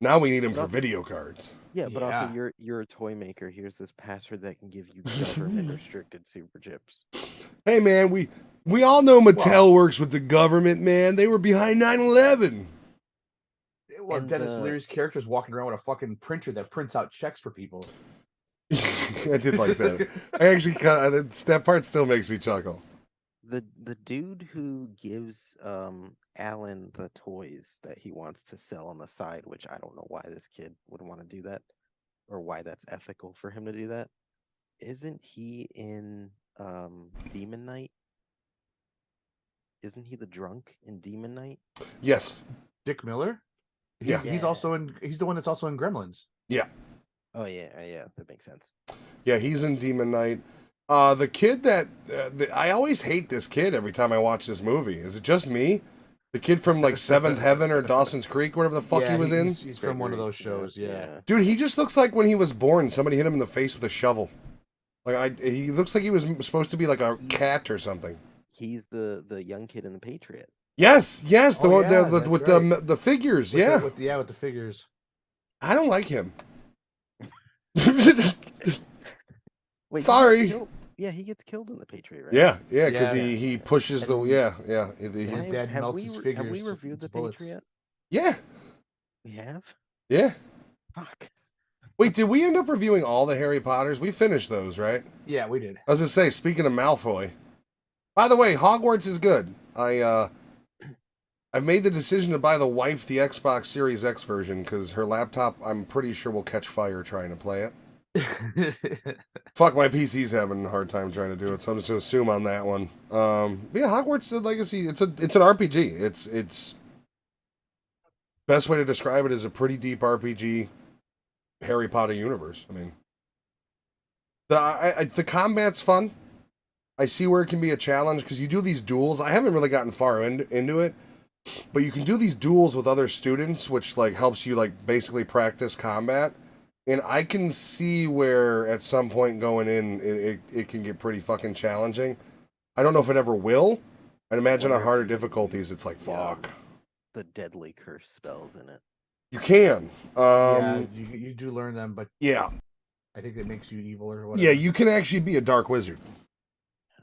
Now we need them for video cards. Yeah, but also Yeah. you're a toy maker. Here's this password that can give you government restricted super chips. Hey man, we all know Mattel works with the government, man. They were behind 9/11. Well, And, Dennis Leary's character's walking around with a fucking printer that prints out checks for people. I did like that. I actually that part still makes me chuckle. The dude who gives Alan the toys that he wants to sell on the side, which I don't know why this kid would want to do that, or why that's ethical for him to do that. Isn't he in Demon Knight? Isn't he the drunk in Demon Knight? Yes. Dick Miller? Yeah. He's the one that's also in Gremlins. Yeah. Oh yeah, that makes sense. Yeah, he's in Demon Knight. The kid that I always hate this kid every time I watch this movie. Is it just me? The kid from like Seventh Heaven or Dawson's Creek, whatever the fuck he was in. He's from one of those shows. Yeah. Dude, he just looks like when he was born, somebody hit him in the face with a shovel. Like he looks like he was supposed to be like a cat or something. He's the young kid in the Patriot. Yes, the Oh, one yeah, with right. the figures. With the figures. I don't like him. Wait, Sorry. he gets killed in the Patriot, right? Yeah, because Yeah. he pushes the His dad melts his figures. Have we reviewed the bullets. Patriot? yeah. We have. Yeah. Fuck. Wait, did we end up reviewing all the Harry Potters? We finished those, right? Yeah, we did. I was gonna say, speaking of Malfoy. By the way, Hogwarts is good. I've made the decision to buy the wife the Xbox Series X version because her laptop, I'm pretty sure, will catch fire trying to play it. Fuck, my PC's having a hard time trying to do it, so I'm just gonna assume on that one. But yeah, Hogwarts Legacy, it's an RPG. It's best way to describe it is a pretty deep RPG Harry Potter universe. I mean, the combat's fun. I see where it can be a challenge because you do these duels. I haven't really gotten far into it, but you can do these duels with other students, which like helps you like basically practice combat. And I can see where at some point going in, it can get pretty fucking challenging. I don't know if it ever will. I'd imagine on harder difficulties, it's like fuck. The deadly curse spells in it. You can. Yeah, you do learn them, but Yeah. I think it makes you evil or whatever. Yeah, you can actually be a dark wizard.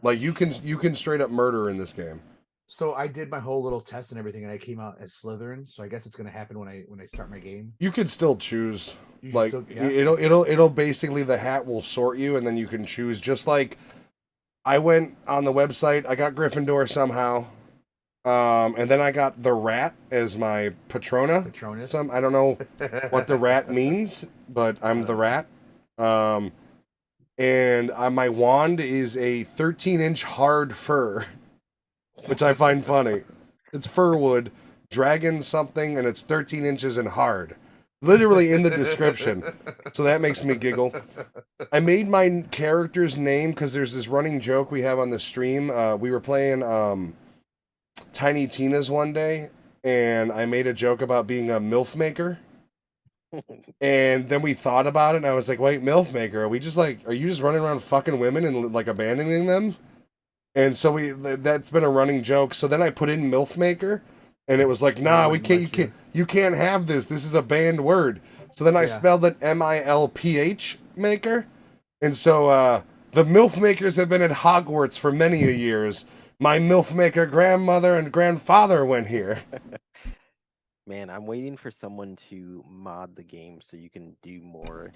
Like you can straight up murder in this game. So I did my whole little test and everything, and I came out as Slytherin. So I guess it's gonna happen when I start my game. You could still choose. You Like still- yeah. it'll basically the hat will sort you, and then you can choose. Just like I went on the website, I got Gryffindor somehow, and then I got the rat as my Patrona. Patronus. I don't know what the rat means, but I'm the rat. And my wand is a 13-inch hard fur, which I find funny. It's fir wood, dragon something, and it's 13 inches and hard. Literally in the description. So that makes me giggle. I made my character's name because there's this running joke we have on the stream. We were playing Tiny Tina's one day, and I made a joke about being a MILF maker. And then we thought about it, and I was like, wait, MILF maker, are you just running around fucking women and like abandoning them? And so that's been a running joke. So then I put in MILF maker, and it was like, nah, we can't, you can't have this. This is a banned word. So then I spelled it MILPH maker. And so the MILF makers have been at Hogwarts for many a years. My MILF maker grandmother and grandfather went here. Man, I'm waiting for someone to mod the game so you can do more.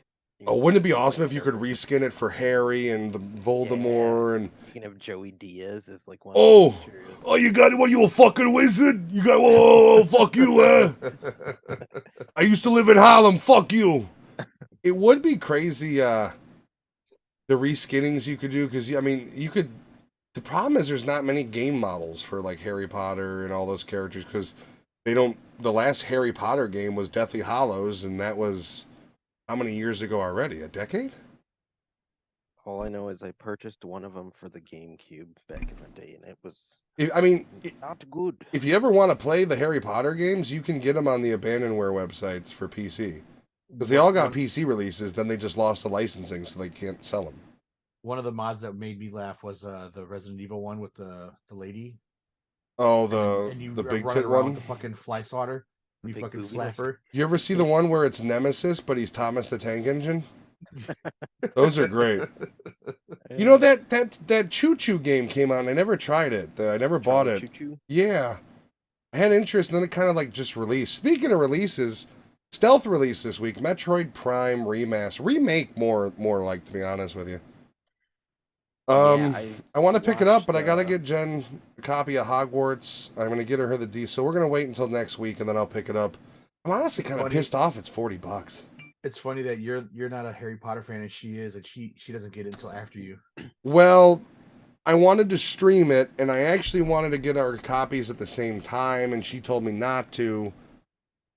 Oh, wouldn't it be awesome if you could reskin it for Harry and the Voldemort and you can have Joey Diaz as like one. Oh, you got it? What, you a fucking wizard? You got fuck you, I used to live in Harlem. Fuck you. It would be crazy. The reskinnings you could do because I mean you could. The problem is there's not many game models for like Harry Potter and all those characters because they don't. The last Harry Potter game was Deathly Hallows, and that was how many years ago already? A decade? All I know is I purchased one of them for the GameCube back in the day, and it was. Not good. If you ever want to play the Harry Potter games, you can get them on the Abandonware websites for PC because they all got PC releases. Then they just lost the licensing, so they can't sell them. One of the mods that made me laugh was the Resident Evil one with the lady. Oh, and the big tit one, the fucking fly swatter. You fucking slap her. You ever see the one where it's Nemesis, but he's Thomas the Tank Engine? Those are great. You know that Choo Choo game came out, and I never tried it. I never bought it. Choo-choo? Yeah, I had interest, and then it kind of like just released. Speaking of releases, stealth release this week: Metroid Prime remake, more like, to be honest with you. I want to pick it up, but I gotta get Jen a copy of Hogwarts. I'm gonna get her the D, so we're gonna wait until next week, and then I'll pick it up. I'm honestly kind of pissed off. It's $40. It's funny that you're not a Harry Potter fan, and she is, and she doesn't get it until after you. Well, I wanted to stream it, and I actually wanted to get our copies at the same time, and she told me not to.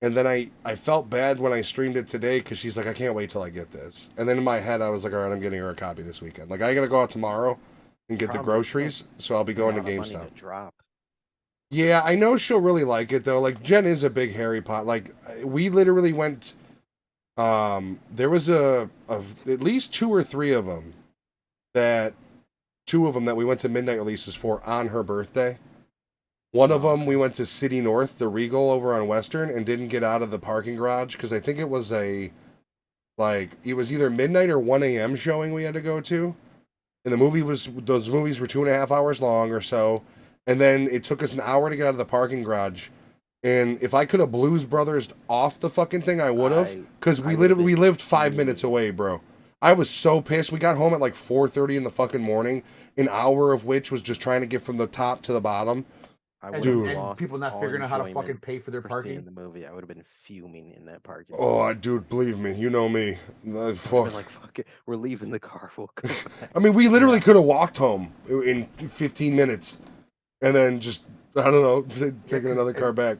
And then I felt bad when I streamed it today because she's like, I can't wait till I get this. And then in my head, I was like, all right, I'm getting her a copy this weekend. Like, I got to go out tomorrow and get the groceries, so I'll be going to GameStop. Yeah, I know she'll really like it, though. Like, Jen is a big Harry Potter. Like, we literally went... there was at least 2 or 3 of them that we went to midnight releases for on her birthday. One of them, we went to City North, the Regal over on Western, and didn't get out of the parking garage because I think it was it was either midnight or 1 a.m. showing we had to go to. And those movies were 2.5 hours long or so. And then it took us an hour to get out of the parking garage. And if I could have Blues Brothers off the fucking thing, I would have. Because we lived 5 minutes away, bro. I was so pissed. We got home at like 4:30 in the fucking morning, an hour of which was just trying to get from the top to the bottom. And people not figuring out how to fucking pay for their parking. In the movie, I would have been fuming in that parking. Oh, dude, believe me, you know me. Fuck. Like, fuck it, we're leaving the car. We'll come back. I mean, we literally could have walked home in 15 minutes, and then just I don't know, taking another car back.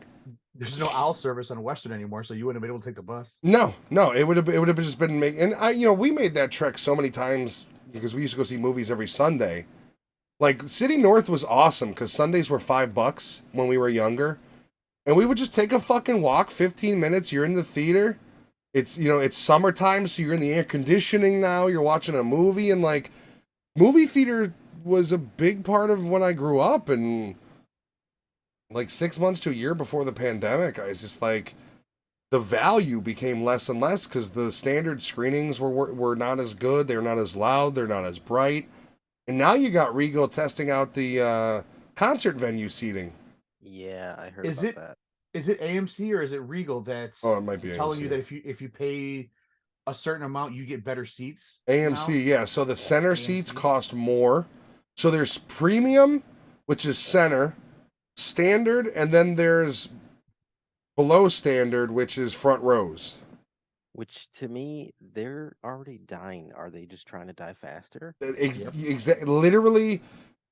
There's no owl service on Western anymore, so you wouldn't have been able to take the bus. No, it would have just been and we made that trek so many times because we used to go see movies every Sunday. Like, City North was awesome because Sundays were $5 when we were younger. And we would just take a fucking walk, 15 minutes, you're in the theater. It's summertime, so you're in the air conditioning now, you're watching a movie, and like, movie theater was a big part of when I grew up, and like 6 months to a year before the pandemic, I was just like, the value became less and less because the standard screenings were not as good, they're not as loud, they're not as bright. And now you got Regal testing out the concert venue seating. Yeah, I heard about that. Is it AMC or is it Regal that's it might be telling AMC. you that if you pay a certain amount, you get better seats? AMC, now? Yeah. So the center seats cost more. So there's premium, which is center, standard, and then there's below standard, which is front rows. Which, to me, they're already dying. Are they just trying to die faster? Literally,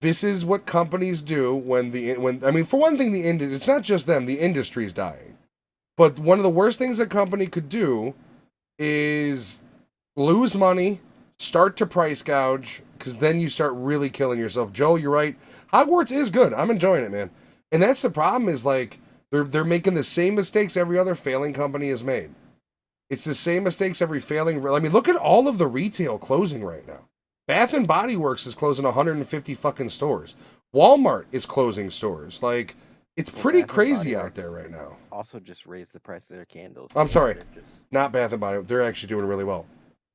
this is what companies do when for one thing, it's not just them. The industry's dying. But one of the worst things a company could do is lose money, start to price gouge, because then you start really killing yourself. Joe, you're right. Hogwarts is good. I'm enjoying it, man. And that's the problem is like they're making the same mistakes every other failing company has made. It's the same mistakes every failing. I mean, look at all of the retail closing right now. Bath and Body Works is closing 150 fucking stores. Walmart is closing stores. Like, it's pretty Bath and crazy Body out Works there right now. Also, just raised the price of their candles. I'm sorry, They're just- not Bath and Body. They're actually doing really well.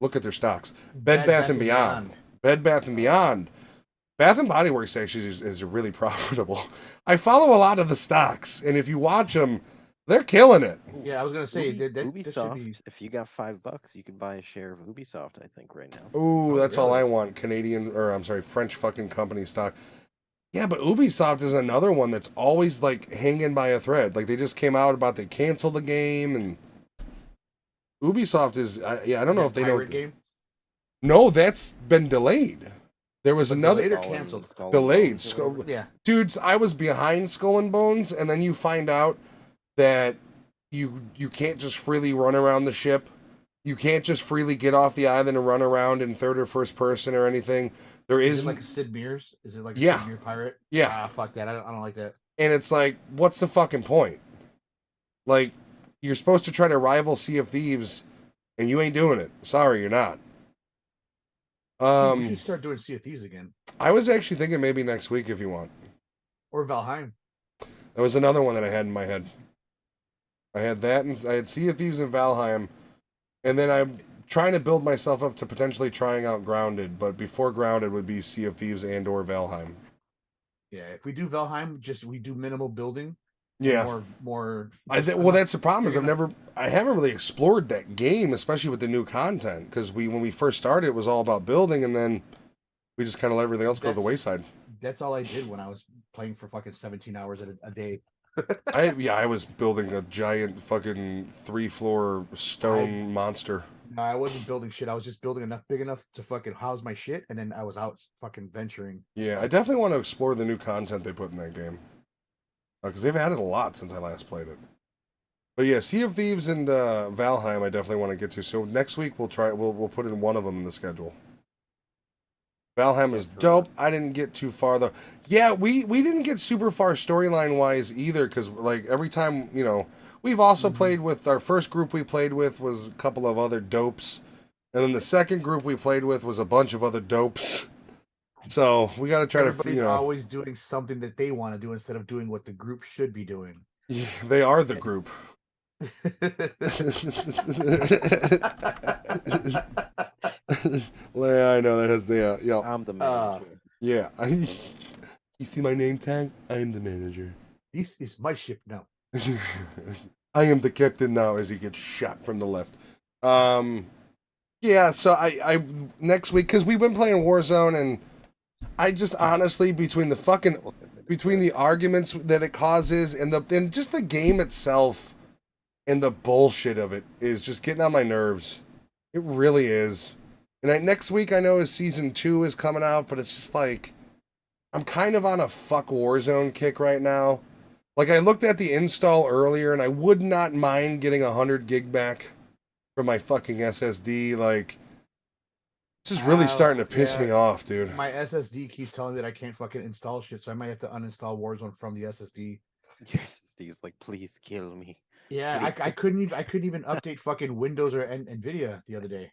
Look at their stocks. Bed Bath and Beyond. Bed Bath and Beyond. Bath and Body Works actually is really profitable. I follow a lot of the stocks, and if you watch them, they're killing it. Yeah, I was gonna say that this Ubisoft. should be. If you got $5, you can buy a share of Ubisoft. I think right now. Ooh, Oh, that's all really? I want. Canadian, or I'm sorry, French fucking company stock. Yeah, but Ubisoft is another one that's always like hanging by a thread. Like they just came out about they canceled the game, and Ubisoft is. I don't know if they know. Pirate game. No, that's been delayed. There was But another delayed or Skull and- canceled? Skull and delayed. Bones or Skull- whatever. Yeah. Dudes, I was behind Skull and Bones, and then you find out that you can't just freely run around the ship. You can't just freely get off the island and run around in third or first person or anything. There Is is it like a Sid Meier's? Is it like a Yeah. Sid Meier pirate? Yeah. Ah, fuck that. I don't like that. and it's like, what's the fucking point? Like, you're supposed to try to rival Sea of Thieves, and you ain't doing it. Sorry, you're not. We should start doing Sea of Thieves again, I was actually thinking maybe next week if you want. or Valheim. There was another one that I had in my head. I had that, and I had Sea of Thieves and Valheim, and then I'm trying to build myself up to potentially trying out Grounded, but before Grounded would be Sea of Thieves and or Valheim. Yeah, if we do Valheim, we do minimal building. Yeah, More. well, that's the problem is I haven't really explored that game, especially with the new content, because when we first started, it was all about building, and then we just kind of let everything else go to the wayside. That's all I did when I was playing for fucking 17 hours a day. I was building a giant fucking 3-floor stone monster. No, I wasn't building shit. I was just building big enough to fucking house my shit, and then I was out fucking venturing. Yeah, I definitely want to explore the new content they put in that game. Because they've added a lot since I last played it. But yeah, Sea of Thieves and Valheim I definitely want to get to. So next week we'll put in one of them in the schedule. Valheim is dope. I didn't get too far though. Yeah, we didn't get super far storyline wise either, because like every time, we've also played with our first group we played with was a couple of other dopes. And then the second group we played with was a bunch of other dopes. So we got to try Everybody's to, always doing something that they want to do instead of doing what the group should be doing. Yeah, they are the group. Yeah, I know that has the yeah. I'm the manager. Yeah. You see my name tag? I am the manager. This is my ship now. I am the captain now as he gets shot from the left. Yeah, so I next week, because we've been playing Warzone, and I just honestly, between the arguments that it causes and just the game itself and the bullshit of it is just getting on my nerves. It really is. And next week I know season 2 is coming out, but it's just like I'm kind of on a fuck Warzone kick right now. Like I looked at the install earlier and I would not mind getting 100 gig back from my fucking SSD. Like this is really starting to piss me off, dude. My SSD keeps telling me that I can't fucking install shit, so I might have to uninstall Warzone from the SSD. Your SSD is like, please kill me. Yeah, I couldn't even update fucking Windows or Nvidia the other day.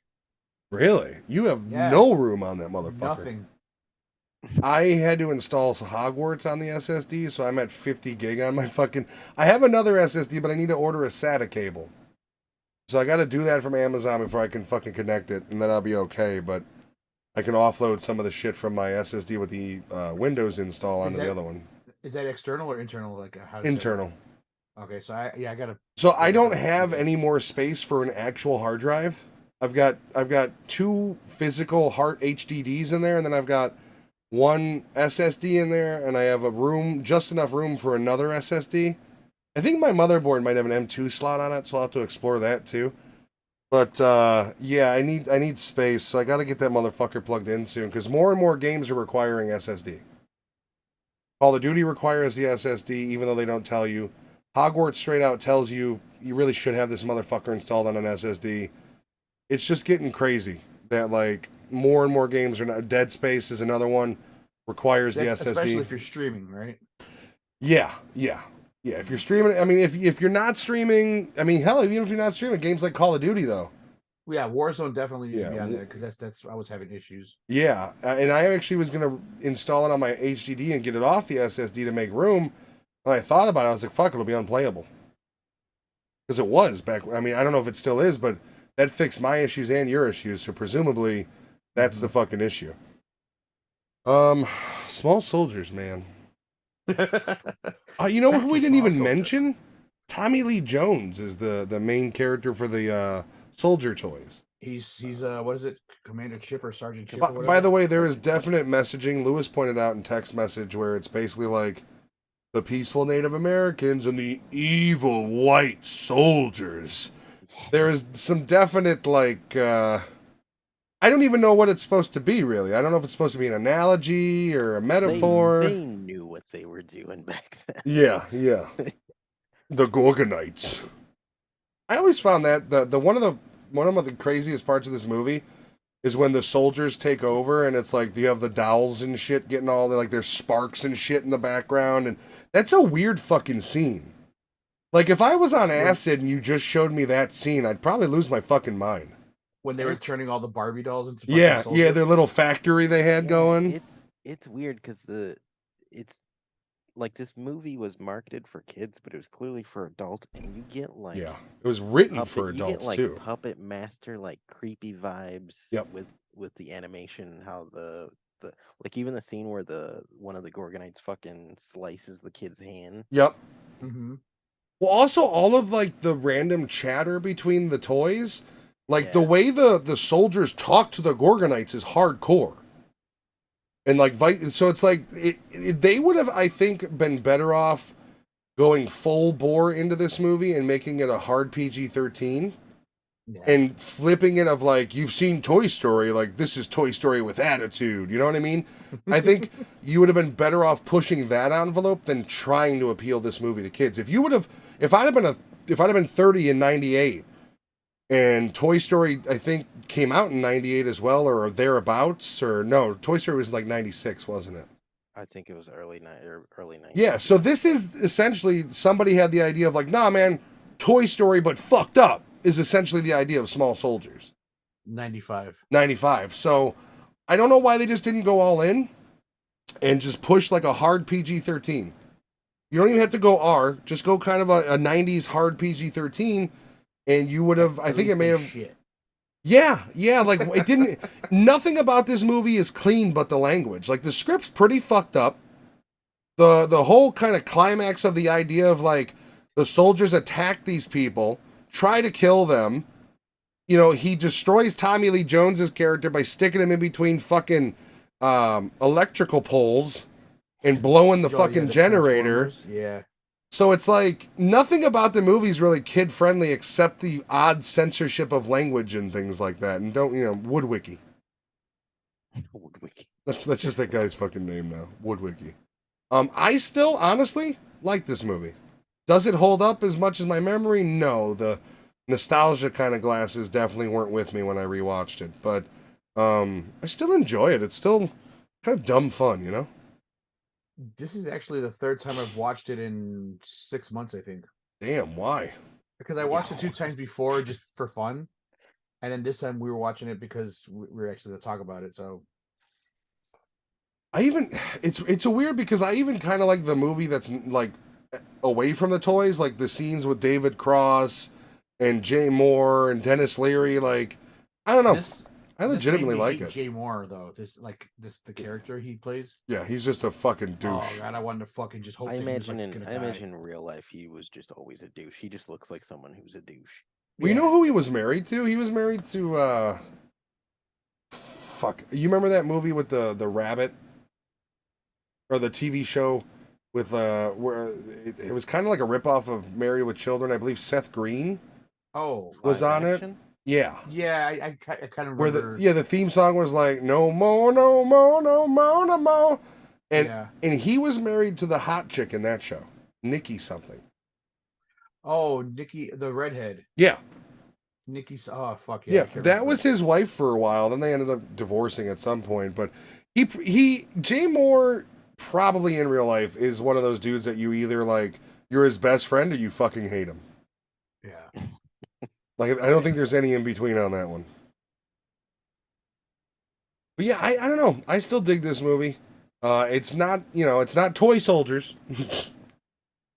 Really? You have Yeah. no room on that motherfucker. Nothing. I had to install Hogwarts on the SSD, so I'm at 50 gig on my fucking... I have another SSD, but I need to order a SATA cable. So I got to do that from Amazon before I can fucking connect it, and then I'll be okay, but I can offload some of the shit from my SSD with the Windows install onto the other one. Is that external or internal? Like how does Internal. Okay, so I gotta. So I don't have any more space for an actual hard drive. I've got 2 physical hard HDDs in there, and then I've got 1 SSD in there, and I have just enough room for another SSD. I think my motherboard might have an M2 slot on it, so I'll have to explore that too. But yeah, I need space, so I got to get that motherfucker plugged in soon, because more and more games are requiring SSD. Call of Duty requires the SSD, even though they don't tell you. Hogwarts straight out tells you you really should have this motherfucker installed on an SSD. It's just getting crazy that like more and more games are now. Dead Space is another one, requires the SSD. Especially if you're streaming, right? Yeah. If you're streaming, I mean, if you're not streaming, I mean, hell, even if you're not streaming, games like Call of Duty though. Yeah, Warzone definitely needs to be on there because that's I was having issues. Yeah, and I actually was gonna install it on my HDD and get it off the SSD to make room. When I thought about it, I was like, "Fuck, it'll be unplayable." Because it was back. I mean, I don't know if it still is, but that fixed my issues and your issues. So presumably, that's the fucking issue. Small Soldiers, man. You know who we didn't even mention? Tommy Lee Jones is the main character for the soldier toys. He's what is it, Commander Chip or Sergeant Chip? By the way, there is definite messaging. Lewis pointed out in text message where it's basically like the peaceful Native Americans and the evil white soldiers. There is some definite like I don't even know what it's supposed to be really. I don't know if it's supposed to be an analogy or a metaphor. They knew what they were doing back then. Yeah. The Gorgonites. I always found that the one of the craziest parts of this movie is when the soldiers take over and it's like you have the dowels and shit getting all the, like there's sparks and shit in the background, and that's a weird fucking scene. Like if I was on acid and you just showed me that scene, I'd probably lose my fucking mind. When they were turning all the Barbie dolls into soldiers? Their little factory they had going. It's weird because it's like this movie was marketed for kids, but it was clearly for adults, and you get like it was written for adults you get, like, too. Puppet Master like creepy vibes. Yep. With the animation and how the like even the scene where one of the Gorgonites fucking slices the kid's hand. Yep. Mm-hmm. Well, also all of like the random chatter between the toys, like the way the soldiers talk to the Gorgonites is hardcore. And like, so it's like they would have, I think, been better off going full bore into this movie and making it a hard PG-13 and flipping it of like, you've seen Toy Story, like this is Toy Story with attitude. You know what I mean? I think you would have been better off pushing that envelope than trying to appeal this movie to kids. If I'd have been 30 in 98 and Toy Story, I think, came out in 98 as well, or thereabouts, or no, Toy Story was like 96, wasn't it? I think it was early 90s. Yeah, so this is essentially, somebody had the idea of like, nah, man, Toy Story, but fucked up, is essentially the idea of Small Soldiers. 95. So I don't know why they just didn't go all in and just push like a hard PG-13. You don't even have to go R, just go kind of a 90s hard PG-13, and you would have, I think it may have... Shit. Yeah, like it didn't. Nothing about this movie is clean, but the language. Like the script's pretty fucked up. The whole kind of climax of the idea of like the soldiers attack these people, try to kill them. You know, he destroys Tommy Lee Jones's character by sticking him in between fucking electrical poles and blowing the fucking generator. Yeah. So it's like nothing about the movie is really kid friendly except the odd censorship of language and things like that. And don't, Woodwicky. Woodwicky. That's just that guy's fucking name now. Woodwicky. I still honestly like this movie. Does it hold up as much as my memory? No. The nostalgia kind of glasses definitely weren't with me when I rewatched it. But I still enjoy it. It's still kind of dumb fun, you know? This is actually the third time I've watched it in 6 months, I think. Damn, why? Because I watched it 2 times before just for fun. And then this time we were watching it because we were actually to talk about it. So it's a weird because I even kind of like the movie that's like away from the toys, like the scenes with David Cross and Jay Moore and Dennis Leary. Like, I don't know. I legitimately like it. Jay Moore, though, the character he plays. Yeah, he's just a fucking douche. Oh god, I wanted to fucking just hope. I imagine in real life he was just always a douche. He just looks like someone who's a douche. Well, you know who he was married to? He was married to fuck. You remember that movie with the rabbit, or the TV show with where it was kind of like a ripoff of Married with Children? I believe Seth Green. Was on it. Yeah. Yeah, I kind of remember. Where the theme song was like, no more, no more, no more, no more. And he was married to the hot chick in that show, Nikki something. Oh, Nikki, the redhead. Yeah. Nikki's. Oh, fuck yeah. I Yeah, can't that remember. was his wife for a while. Then they ended up divorcing at some point. But Jay Moore probably in real life is one of those dudes that you either like you're his best friend or you fucking hate him. Yeah. Like I don't think there's any in between on that one. But yeah, I don't know. I still dig this movie. It's not it's not toy soldiers.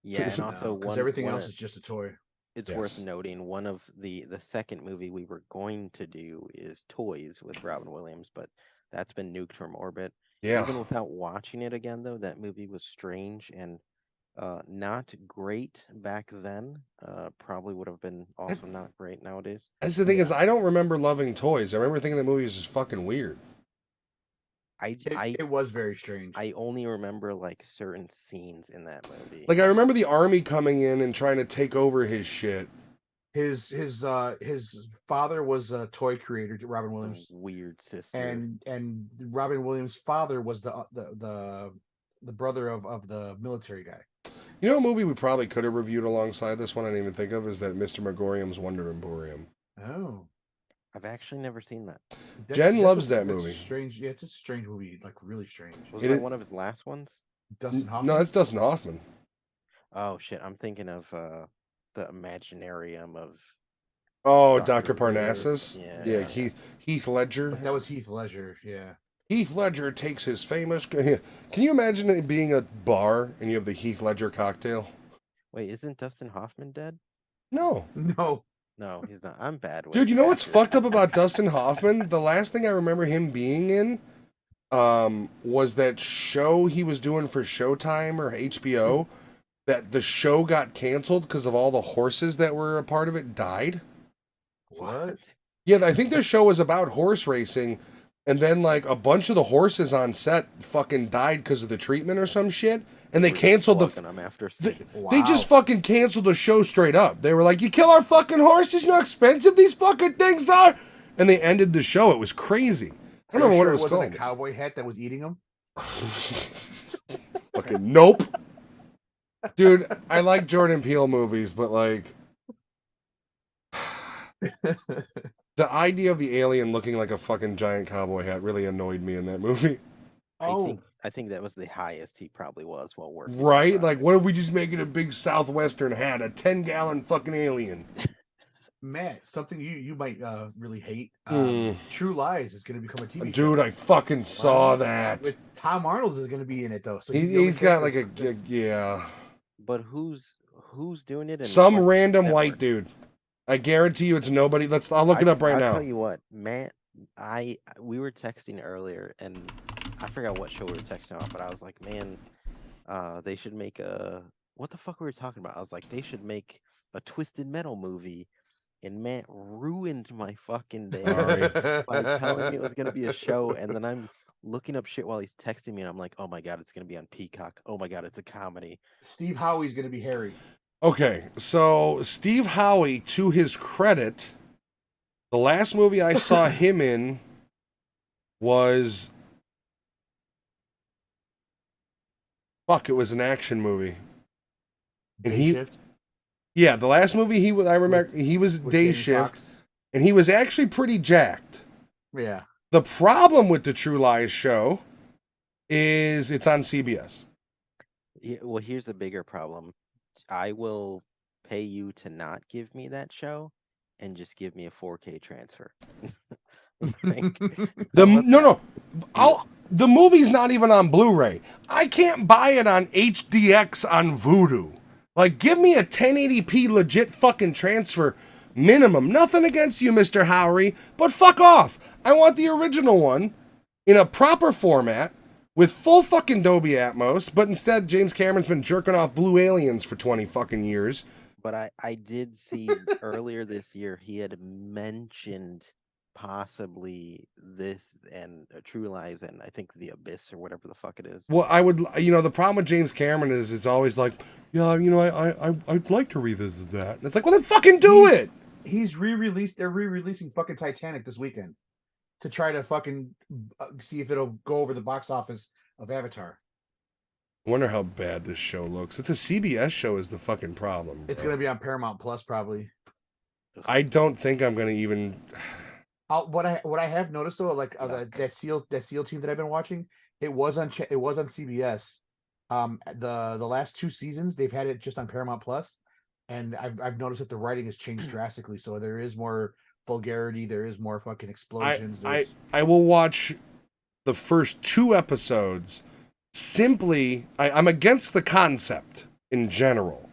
Yeah, and No, also because everything else is just a toy. it's Yes. worth noting one of the second movie we were going to do is Toys with Robin Williams, but that's been nuked from orbit. Yeah. Even without watching it again, though, that movie was strange and not great back then. Probably would have been also not great nowadays. That's the thing is Yeah. I don't remember loving toys. I remember thinking the movie was just fucking weird. It was very strange. I only remember like certain scenes in that movie. Like I remember the army coming in and trying to take over his shit. His father was a toy creator, Robin The Williams, weird sister. and Robin Williams' father was the brother of the military guy. You know, a movie we probably could have reviewed alongside this one I didn't even think of is that Mr. Megorium's Wonder Emporium. Oh, I've actually never seen that. Jen loves that movie. Strange. Yeah, it's a strange movie, like really strange. Wasn't that one of his last ones? Dustin Hoffman. No, that's Dustin Hoffman. Oh shit, I'm thinking of the Imaginarium of Oh, Dr. Dr. Parnassus. Yeah. Heath Ledger. That was Heath Ledger. Yeah. Heath Ledger takes his famous. Can you imagine it being a bar and you have the Heath Ledger cocktail? Wait, isn't Dustin Hoffman dead? No. No. No, he's not. I'm bad with Dude, you know what's actors. fucked up about Dustin Hoffman? The last thing I remember him being in was that show he was doing for Showtime or HBO. That the show got canceled because of all the horses that were a part of it died. What? Yeah, I think their show was about horse racing, and then like a bunch of the horses on set fucking died because of the treatment or some shit, and they We're canceled plugging them after season. They just fucking canceled the show straight up. They were like, "You kill our fucking horses, you know how expensive these fucking things are," and they ended the show. It was crazy. I don't remember what it was wasn't called. a cowboy hat that was eating him. Fucking nope. Dude, I like Jordan Peele movies, but like the idea of the alien looking like a fucking giant cowboy hat really annoyed me in that movie. I think that was the highest he probably was while working. Right? Like, what if we just make it a big Southwestern hat, a 10-gallon fucking alien? Matt, something you might really hate. Hmm. True Lies is going to become a TV show. Dude, I fucking saw that. With Tom Arnold is going to be in it though. So He's got like a yeah. But who's doing it? And Some what random network? white dude. I guarantee you it's nobody. I'll look it up right I'll now. tell you what, Matt. We were texting earlier, and I forgot what show we were texting about, but I was like, man, they should make what the fuck we were talking about? I was like, they should make a Twisted Metal movie, and Matt ruined my fucking day by telling me it was gonna be a show, and then I'm looking up shit while he's texting me, and I'm like, oh my god, it's gonna be on Peacock. Oh my god, it's a comedy. Steve Howie's going to be Harry. Okay, so Steve Howie, to his credit, the last movie I saw him in was it was an action movie. And Day Shift. Yeah, the last movie I remember he was With Day Jamie Shift, Foxx. and he was actually pretty jacked. Yeah. The problem with the True Lies show is it's on CBS. Yeah, well, here's a bigger problem. I will pay you to not give me that show and just give me a 4K transfer. Like, The movie's not even on Blu-ray. I can't buy it on HDX on Vudu. Like, give me a 1080p legit fucking transfer minimum. Nothing against you, Mr. Howery, but fuck off. I want the original one in a proper format with full fucking Dolby Atmos, but instead James Cameron's been jerking off blue aliens for 20 fucking years. But I did see earlier this year he had mentioned possibly this and True Lies and I think The Abyss or whatever the fuck it is. Well, I would, the problem with James Cameron is it's always like, yeah, I'd like to revisit that. And it's like, well, then fucking do it. They're re-releasing fucking Titanic this weekend to try to fucking see if it'll go over the box office of Avatar. I wonder how bad this show looks. It's a CBS show is the fucking problem. It's bro. gonna be on Paramount Plus probably. I don't think I'm gonna even. What I have noticed though, like Yuck. that SEAL team that I've been watching, it was on CBS. The last 2 seasons they've had it just on Paramount Plus, and I've noticed that the writing has changed drastically. So there is more vulgarity, there is more fucking explosions. I will watch the first 2 episodes. Simply, I'm against the concept in general,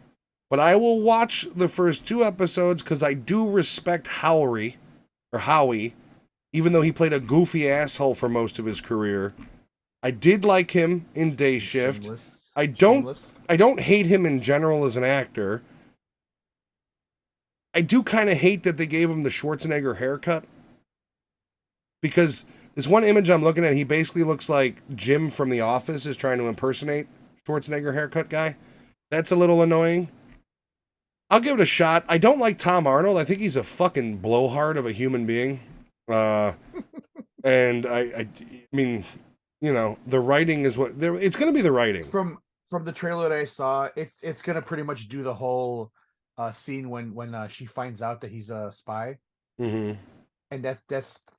but I will watch the first 2 episodes because I do respect Howie, even though he played a goofy asshole for most of his career. I did like him in Day Shift. Shameless. I don't hate him in general as an actor. I do kind of hate that they gave him the Schwarzenegger haircut. Because this one image I'm looking at, he basically looks like Jim from The Office is trying to impersonate Schwarzenegger haircut guy. That's a little annoying. I'll give it a shot. I don't like Tom Arnold. I think he's a fucking blowhard of a human being. And I mean, you know, the writing is what it's going to be. The writing From the trailer that I saw, it's gonna pretty much do the whole scene when she finds out that he's a spy. Mm-hmm. And that's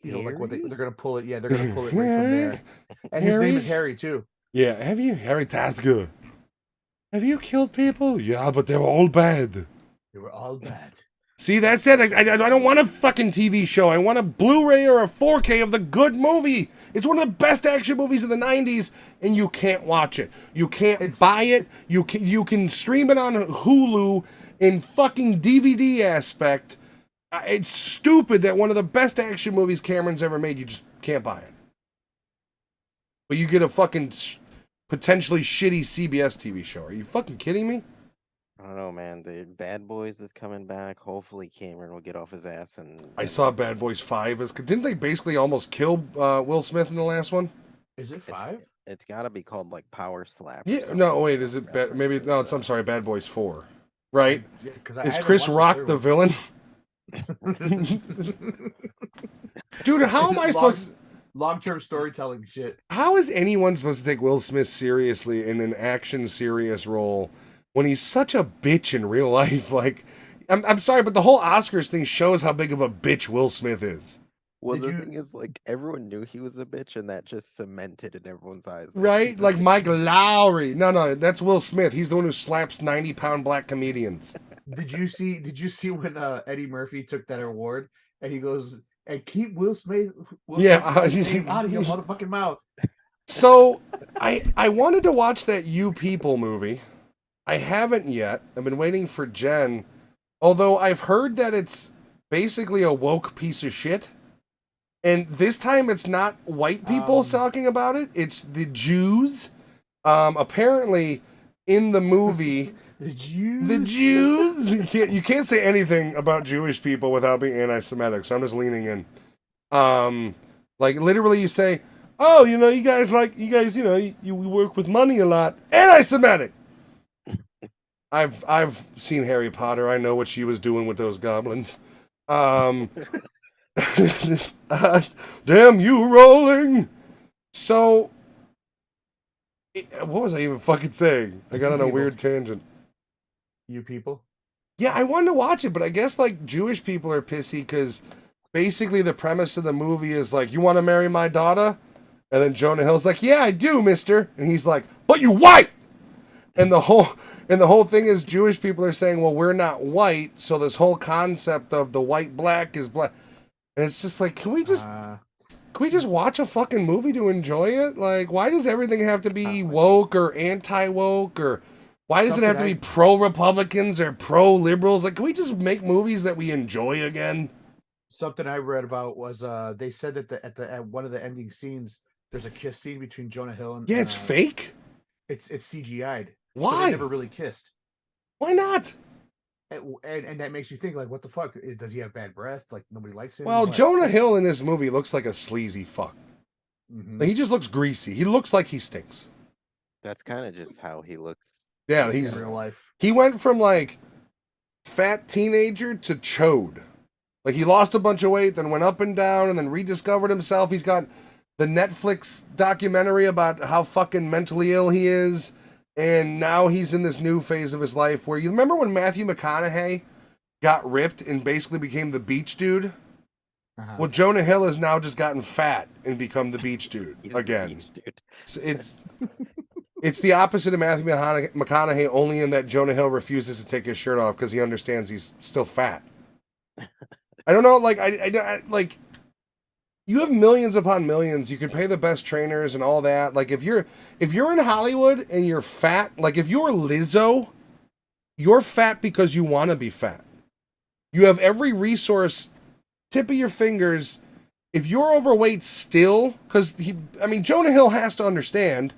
like what they're Harry? gonna pull it. Yeah, they're gonna pull it right from there. And his name is Harry too. Yeah, Harry Tasker? Have you killed people? Yeah, but they were all bad. They were all bad. See, that's it. I don't want a fucking TV show. I want a Blu-ray or a 4K of the good movie. It's one of the best action movies of the 90s, and you can't watch it. You can't buy it. You can stream it on Hulu in fucking DVD aspect. It's stupid that one of the best action movies Cameron's ever made, you just can't buy it. But you get a fucking potentially shitty CBS TV show. Are you fucking kidding me? I don't know, man. The Bad Boys is coming back. Hopefully, Cameron will get off his ass and. I saw Bad Boys 5. Didn't they basically almost kill Will Smith in the last one? Is it 5? It's got to be called like Power Slap. Yeah. No, wait. Is it maybe? No, I'm sorry. Bad Boys 4. Right? Yeah, Is Chris Rock the villain? Dude, how am I supposed to... Long-term storytelling shit. How is anyone supposed to take Will Smith seriously in an action serious role when he's such a bitch in real life? Like, I'm sorry, but the whole Oscars thing shows how big of a bitch Will Smith is. Well, the thing is, like, everyone knew he was a bitch, and that just cemented in everyone's eyes. Right? Like Mike Lowry. No, that's Will Smith. He's the one who slaps 90-pound black comedians. Did you see when Eddie Murphy took that award and he goes and keep Will Smith name out of your motherfucking mouth? So I wanted to watch that You People movie. I haven't yet. I've been waiting for Jen. Although I've heard that it's basically a woke piece of shit. And this time it's not white people talking about it. It's the Jews. Apparently in the movie... The Jews? The Jews? You can't say anything about Jewish people without being anti-Semitic, so I'm just leaning in. Like, literally you say, oh, you guys, you work with money a lot. Anti-Semitic! I've seen Harry Potter. I know what she was doing with those goblins. Damn you, Rowling! So, what was I even fucking saying? I got on a weird tangent. You People? Yeah, I wanted to watch it, but I guess, like, Jewish people are pissy because basically the premise of the movie is, like, you want to marry my daughter? And then Jonah Hill's like, yeah, I do, mister. And he's like, but you white! And the whole thing is Jewish people are saying, well, we're not white, so this whole concept of the white black is black. And it's just like, can we just watch a fucking movie to enjoy it? Like, why does everything have to be woke or anti-woke? Or why does it have to be pro-Republicans or pro-liberals? Like, can we just make movies that we enjoy again? Something I read about was they said that at one of the ending scenes, there's a kiss scene between Jonah Hill and... Yeah, it's fake? It's CGI'd. Why? So they never really kissed. Why not? And that makes you think, like, what the fuck? Does he have bad breath? Like, nobody likes him? Well, Jonah Hill in this movie looks like a sleazy fuck. Mm-hmm. Like, he just looks greasy. He looks like he stinks. That's kind of just how he looks. Yeah, in real life. He went from, like, fat teenager to chode. Like, he lost a bunch of weight, then went up and down, and then rediscovered himself. He's got the Netflix documentary about how fucking mentally ill he is. And now he's in this new phase of his life where you remember when Matthew McConaughey got ripped and basically became the beach dude? Uh-huh. Well, Jonah Hill has now just gotten fat and become the beach dude He's the again. beach dude. It's the opposite of Matthew McConaughey, only in that Jonah Hill refuses to take his shirt off because he understands he's still fat. I don't know, like I like. You have millions upon millions. You can pay the best trainers and all that. Like if you're in Hollywood and you're fat, like if you're Lizzo, you're fat because you want to be fat. You have every resource, tip of your fingers. If you're overweight still, because Jonah Hill has to understand,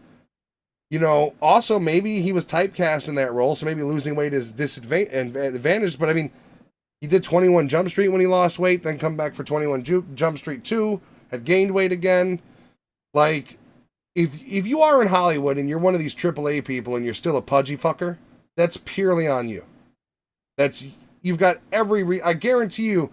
also maybe he was typecast in that role, so maybe losing weight is disadvantage. But he did 21 Jump Street when he lost weight, then come back for 21 Jump Street 2, had gained weight again. Like, if you are in Hollywood and you're one of these AAA people and you're still a pudgy fucker, that's purely on you. You've got I guarantee you,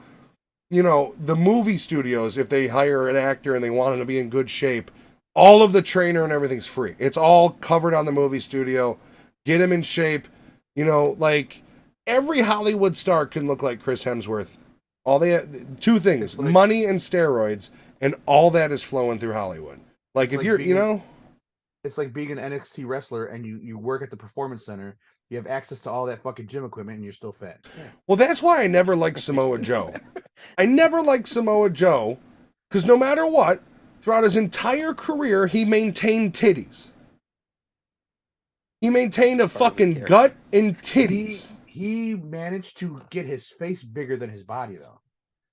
the movie studios, if they hire an actor and they want him to be in good shape, all of the trainer and everything's free. It's all covered on the movie studio. Get him in shape. Every Hollywood star can look like Chris Hemsworth. Two things, money and steroids, and all that is flowing through Hollywood. Like if you're, It's like being an NXT wrestler and you work at the Performance Center. You have access to all that fucking gym equipment and you're still fat. Yeah. Well, that's why I never liked Samoa Joe. I never liked Samoa Joe because no matter what, throughout his entire career, he maintained titties. He maintained a fucking gut and titties. He managed to get his face bigger than his body, though.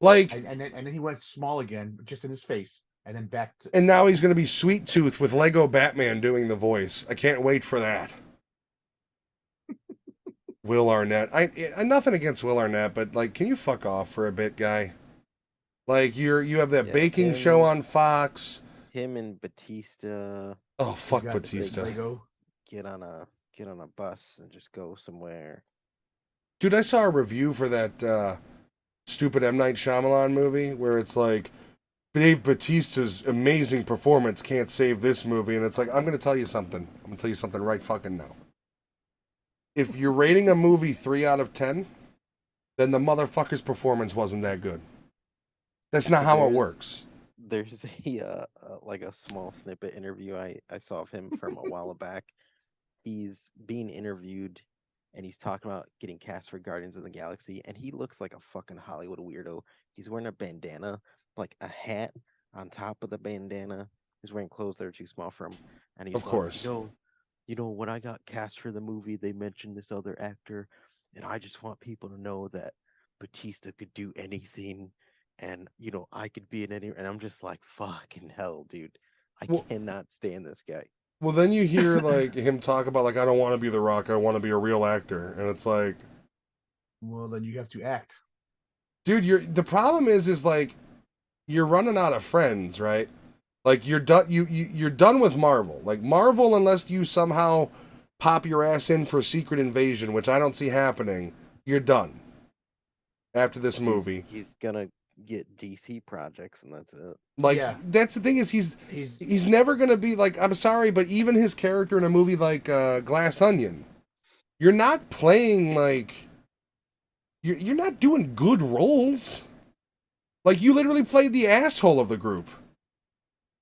And then he went small again, just in his face, and then back. And now he's going to be Sweet Tooth with Lego Batman doing the voice. I can't wait for that. Will Arnett. I nothing against Will Arnett, but can you fuck off for a bit, guy? You have that baking show on Fox. Him and Batista. Oh fuck Batista. Get on a bus and just go somewhere. Dude, I saw a review for that stupid M. Night Shyamalan movie where it's like, Dave Bautista's amazing performance can't save this movie. And it's like, I'm going to tell you something. I'm going to tell you something right fucking now. If you're rating a movie 3 out of 10, then the motherfucker's performance wasn't that good. That's not how it works. There's a small snippet interview I saw of him from a while back. He's being interviewed and he's talking about getting cast for Guardians of the Galaxy, and he looks like a fucking Hollywood weirdo. He's wearing a bandana, like a hat on top of the bandana. He's wearing clothes that are too small for him. And he's of course. When I got cast for the movie, they mentioned this other actor, and I just want people to know that Batista could do anything, and I could be in any. And I'm just like, fucking hell, dude. I cannot stand this guy. Well, then you hear him talk about I don't want to be The Rock, I want to be a real actor, and it's like, well, then you have to act, dude. The problem is you're running out of friends, right? You're done. You're done with Marvel. Marvel, unless you somehow pop your ass in for Secret Invasion, which I don't see happening, you're done. After this movie, he's gonna get DC projects, and that's it. That's the thing is he's never gonna be I'm sorry, but even his character in a movie like Glass Onion, you're not playing you're not doing good roles. You literally played the asshole of the group,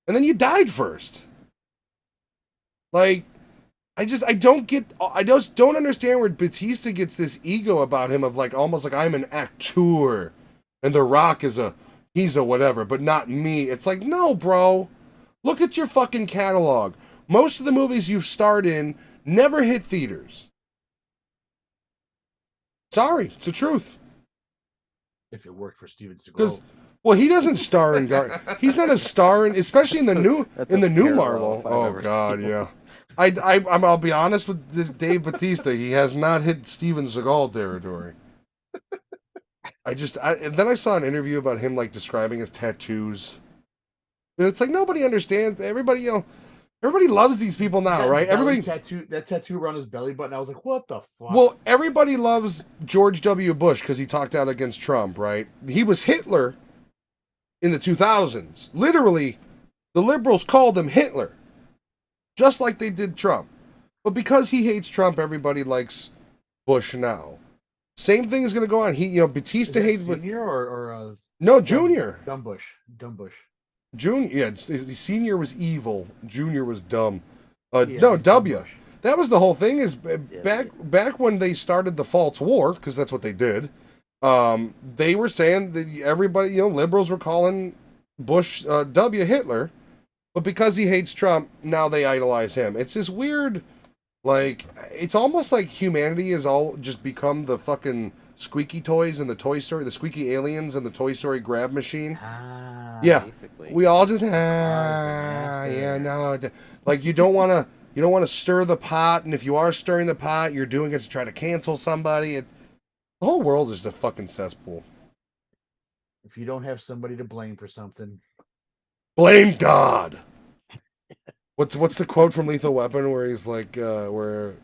and then you died first. I just don't understand where Batista gets this ego about him of almost I'm an actor. And The Rock he's a whatever, but not me. It's no, bro. Look at your fucking catalog. Most of the movies you've starred in never hit theaters. Sorry, it's the truth. If it worked for Steven Seagal. Well, he doesn't star in he's not a star in, especially in the new Marvel. Oh God, yeah. I'll be honest with Dave Bautista. He has not hit Steven Seagal territory. Then I saw an interview about him describing his tattoos, and it's nobody understands. Everybody loves these people now, right? Everybody tattoo around his belly button. I was like, what the fuck? Well, everybody loves George W. Bush because he talked out against Trump, right? He was Hitler in the 2000s. Literally, the liberals called him Hitler, just like they did Trump. But because he hates Trump, everybody likes Bush now. Same thing is going to go on. Batista Is that hates senior or no, dumb, Junior. dumb Bush? Dumb Bush. Junior, yeah, the senior was evil. Junior was dumb. Yeah, No, he's dumb W. Bush. That was the whole thing. Is Yeah, back when they started the false war, because that's what they did. They were saying that everybody, liberals were calling Bush W Hitler, but because he hates Trump, now they idolize him. It's this weird, like, it's almost like humanity has all just become the fucking squeaky toys in the Toy Story, the squeaky aliens in the Toy Story grab machine. Yeah, basically. we all just nasty. no, like you don't want to stir the pot, and if you are stirring the pot, you're doing it to try to cancel somebody. The whole world is a fucking cesspool. If you don't have somebody to blame for something, Blame God. What's the quote from Lethal Weapon where he's like, where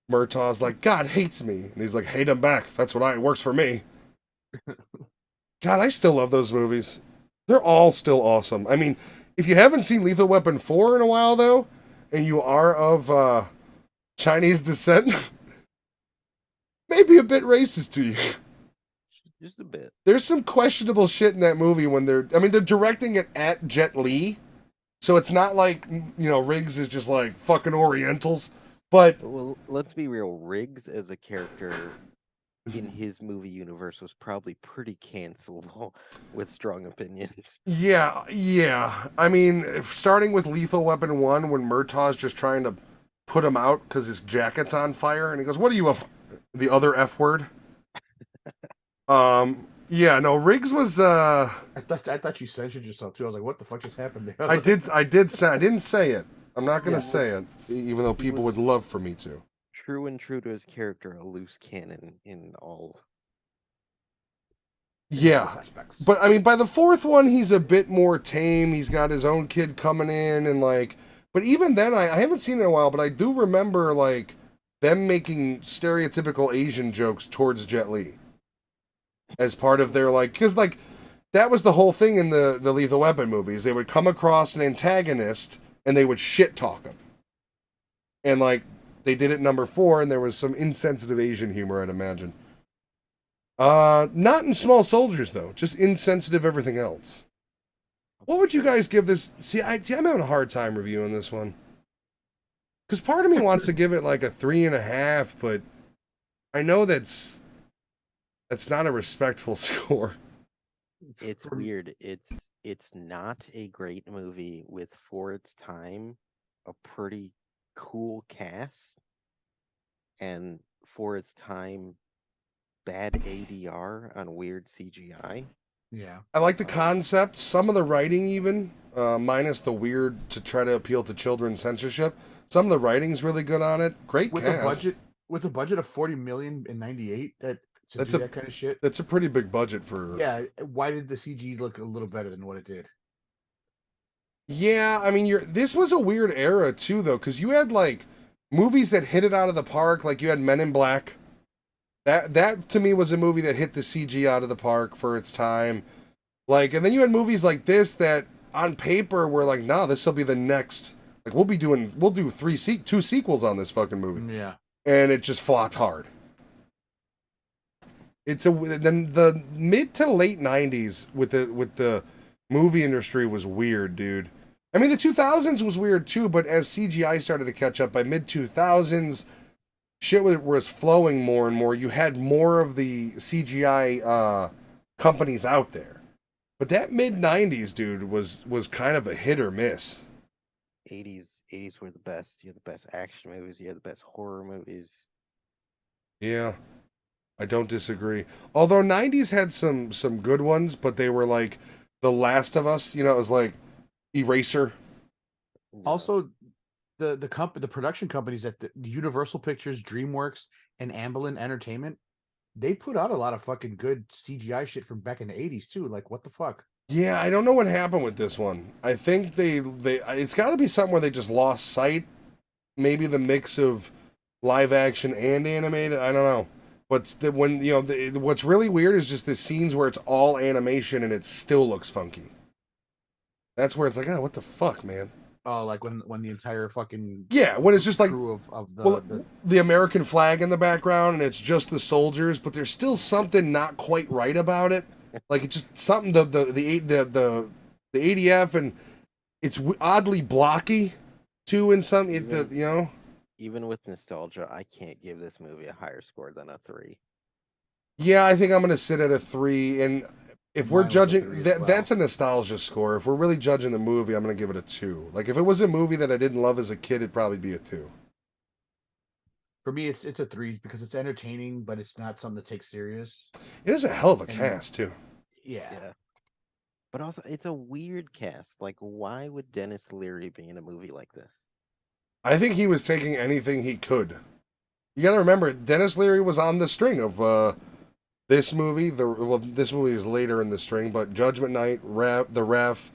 Murtaugh's like, God hates me, and he's like, hate him back. That's what it works for me. God, I still love those movies. They're all still awesome. I mean, if you haven't seen Lethal Weapon 4 in a while though, and you are of Chinese descent, maybe a bit racist to you. Just a bit. There's some questionable shit in that movie when they're directing it at Jet Li. So it's not like, Riggs is just like fucking Orientals. But Well, let's be real. Riggs as a character in his movie universe was probably pretty cancelable with strong opinions. yeah. I mean, starting with Lethal Weapon 1 when Murtaugh's just trying to put him out because his jacket's on fire. And he goes, what are you, the other F word? Yeah, no, Riggs was, I thought you censored yourself too. I was like, what the fuck just happened there? I didn't say it. I'm not going to say it, even though people would love for me to. True to his character, a loose cannon in all. Yeah, aspects. but I mean, by the fourth one, he's a bit more tame. He's got his own kid coming in, and like, but even then, I haven't seen it in a while, but I do remember like them making stereotypical Asian jokes towards Jet Li as part of their because that was the whole thing in the Lethal Weapon movies. They would come across an antagonist and they would shit talk him, and like they did it in number 4, and there was some insensitive Asian humor, I'd imagine. Not in Small Soldiers though, just insensitive everything else. What would you guys give this? See, I'm having a hard time reviewing this one because part of me wants to give it like a 3.5, but I know that's not a respectful score. It's weird. It's not a great movie with, for its time, a pretty cool cast, and for its time, bad ADR on weird CGI. Yeah, I like the concept, some of the writing even, minus the weird to try to appeal to children censorship. Some of the writing's really good on it. Great with cast. a budget of $40 million in '98, that kind of shit. That's a pretty big budget for. Yeah, why did the CG look a little better than what it did? Yeah, I mean, this was a weird era too, though, because you had like movies that hit it out of the park, like you had Men in Black. That to me was a movie that hit the CG out of the park for its time. Like, and then you had movies like this that on paper were like, nah, this will be the next. Like, we'll do 2 sequels on this fucking movie. Yeah, And it just flopped hard. Then the mid to late 90s with the movie industry was weird, dude. I mean, the 2000s was weird too, but as CGI started to catch up by mid 2000s, shit was flowing more and more. You had more of the CGI companies out there. But that mid 90s, dude, was kind of a hit or miss. 80s were the best. You had the best action movies. You had the best horror movies. Yeah, I don't disagree. Although 90s had some good ones, but they were like The Last of Us. It was like Eraser. Yeah. Also, the production companies at the Universal Pictures, DreamWorks, and Amblin Entertainment, they put out a lot of fucking good CGI shit from back in the 80s too. Like, what the fuck? Yeah, I don't know what happened with this one. I think they it's got to be something where they just lost sight. Maybe the mix of live action and animated. I don't know. But what's really weird is just the scenes where it's all animation and it still looks funky. That's where it's like, oh, what the fuck, man? Oh, like when the entire fucking Yeah, when it's just like crew of the American flag in the background and it's just the soldiers, but there's still something not quite right about it. Like it's just something the ADF, and it's oddly blocky too in some Even with nostalgia, I can't give this movie a higher score than a 3. Yeah, I think I'm gonna sit at a 3, and if we're Mine was a judging 3 as that, well. that's a nostalgia score. If we're really judging the movie, I'm gonna give it a 2. Like if it was a movie that I didn't love as a kid, it'd probably be a 2. For me, it's a 3 because it's entertaining, but it's not something to take serious. It is a hell of a And- cast too. Yeah. But also, it's a weird cast. Like, why would Dennis Leary be in a movie like this? I think he was taking anything he could. You got to remember, Dennis Leary was on the string of this movie. This movie is later in the string, but Judgment Night, The Ref,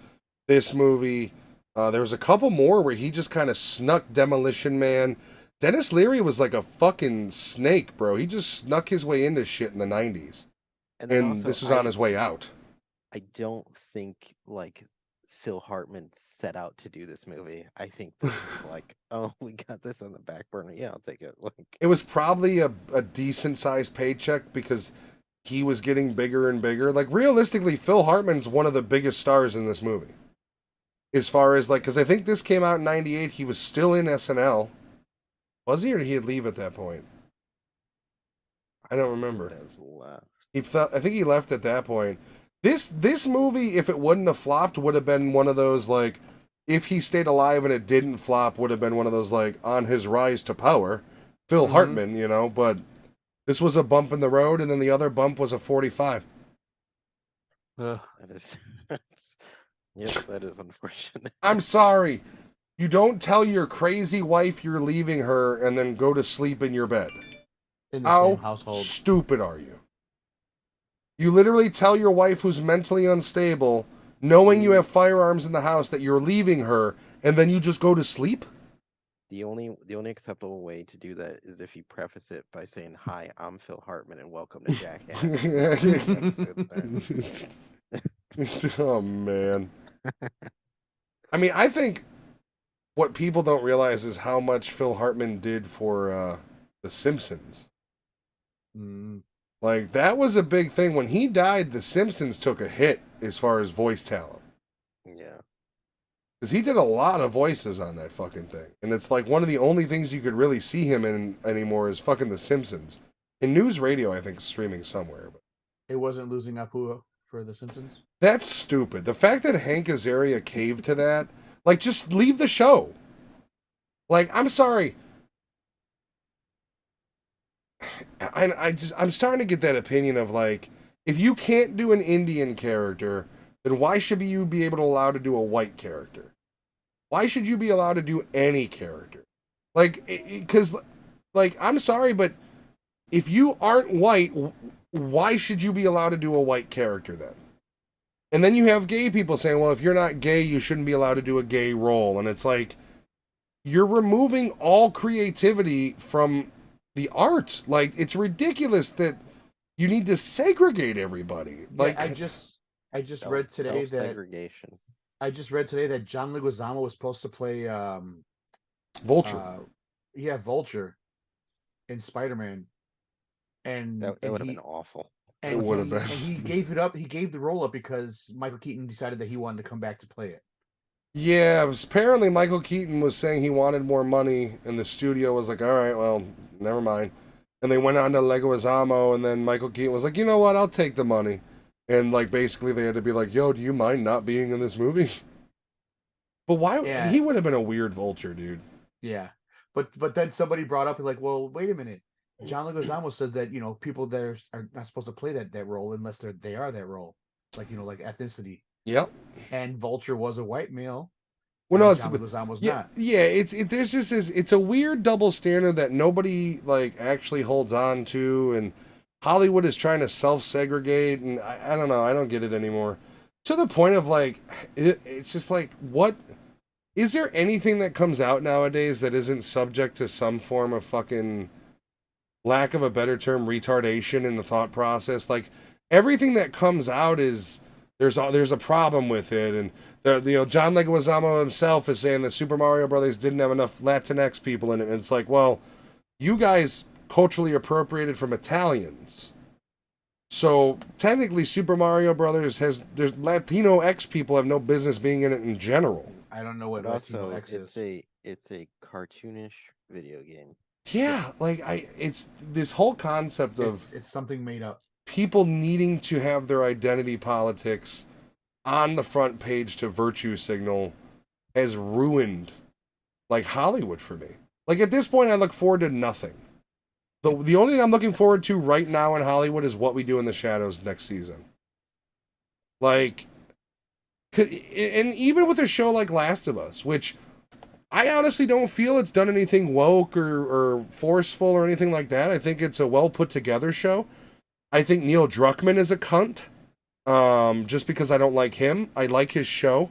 this movie. There was a couple more where he just kind of snuck Demolition Man. Dennis Leary was like a fucking snake, bro. He just snuck his way into shit in the 90s. And And this was on his way out. I don't think like Phil Hartman set out to do this movie. I think this was like, oh, we got this on the back burner. Yeah, I'll take it. Like, It was probably a decent sized paycheck because he was getting bigger and bigger. Like realistically, Phil Hartman's one of the biggest stars in this movie. As far as like, because I think this came out in '98, he was still in SNL. Was he, or did he leave at that point? I don't remember. I think he left at that point. This movie, if it wouldn't have flopped, would have been one of those like, if he stayed alive and it didn't flop, would have been one of those like on his rise to power, Phil Hartman, you know. But this was a bump in the road, and then the other bump was a 45. That is, yes, that is unfortunate. I'm sorry. You don't tell your crazy wife you're leaving her and then go to sleep in your bed. In the How same household. stupid are you? You literally tell your wife who's mentally unstable, knowing you have firearms in the house, that you're leaving her, and then you just go to sleep? The only acceptable way to do that is if you preface it by saying, "Hi, I'm Phil Hartman, and welcome to Jackass." Oh man. I mean, I think what people don't realize is how much Phil Hartman did for The Simpsons. Like, that was a big thing. When he died, The Simpsons took a hit as far as voice talent. Yeah. Because he did a lot of voices on that fucking thing. And it's like one of the only things you could really see him in anymore is fucking The Simpsons. In news radio, I think, is streaming somewhere. But It wasn't losing Apu for The Simpsons? that's stupid. The fact that Hank Azaria caved to that, like, just leave the show. Like, I'm sorry. I'm starting to get that opinion of like, if you can't do an Indian character, then why should you be able to allow to do a white character? Why should you be allowed to do any character? Like, because, like, I'm sorry, but if you aren't white, why should you be allowed to do a white character then? And then you have gay people saying, well, if you're not gay, you shouldn't be allowed to do a gay role. And it's like, you're removing all creativity from the art. Like, it's ridiculous that you need to segregate everybody. Like, I just read today that segregation. I just read today that John Leguizamo was supposed to play Vulture. Vulture in Spider-Man, and That would have been awful. And It would have been. And he gave it up. He gave the role up because Michael Keaton decided that he wanted to come back to play it. Yeah, apparently Michael Keaton was saying he wanted more money, and the studio was like, all right, well, never mind. And they went on to Leguizamo, and then Michael Keaton was like, you know what, I'll take the money. And, like, basically they had to be like, yo, do you mind not being in this movie? But why? Yeah. He would have been a weird Vulture, dude. Yeah. But then somebody brought up, like, well, wait a minute. John Leguizamo says that, you know, people there are not supposed to play that role unless they are that role. Like, you know, like ethnicity. Yep. And Vulture was a white male. Well, no, it's John Leguizamo's yeah, not. yeah. There's just this. It's a weird double standard that nobody like actually holds on to, and Hollywood is trying to self-segregate, and I don't know. I don't get it anymore. To the point of like, it's just like, what? Is there anything that comes out nowadays that isn't subject to some form of fucking, lack of a better term, retardation in the thought process? Like, everything that comes out is there's a problem with it, and John Leguizamo himself is saying that Super Mario Brothers didn't have enough Latinx people in it, and it's like, well, you guys culturally appropriated from Italians. So technically, Super Mario Brothers there's Latino X people have no business being in it in general. I don't know what But Latino also, X is. it's a cartoonish video game. Yeah, like it's this whole concept of It's something made up. people needing to have their identity politics on the front page to virtue signal has ruined like Hollywood for me. Like at this point, I look forward to nothing. The only thing I'm looking forward to right now in Hollywood is What We Do in the Shadows next season. Like, and even with a show like Last of Us, which I honestly don't feel it's done anything woke or forceful or anything like that. I think it's a well put together show. I think Neil Druckmann is a cunt. Just because I don't like him. I like his show.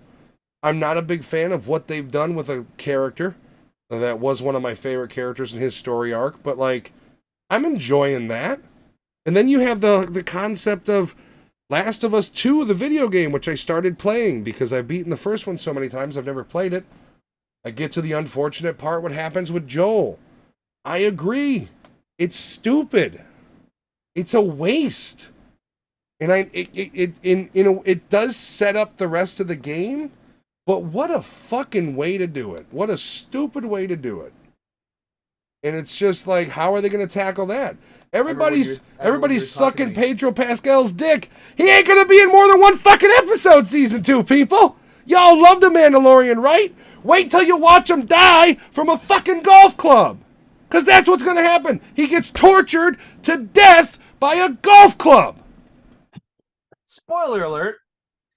I'm not a big fan of what they've done with a character that was one of my favorite characters in his story arc, but like, I'm enjoying that. And then you have the concept of Last of Us 2, the video game, which I started playing because I've beaten the first one so many times I've never played it. I get to the unfortunate part, what happens with Joel. I agree. It's stupid. It's a waste. And it does set up the rest of the game, but what a fucking way to do it. What a stupid way to do it. And it's just like, how are they going to tackle that? Everybody's sucking Pedro Pascal's dick. He ain't going to be in more than one fucking episode season 2, people. Y'all love the Mandalorian, right? Wait till you watch him die from a fucking golf club. Because that's what's going to happen. He gets tortured to death by a golf club. Spoiler alert.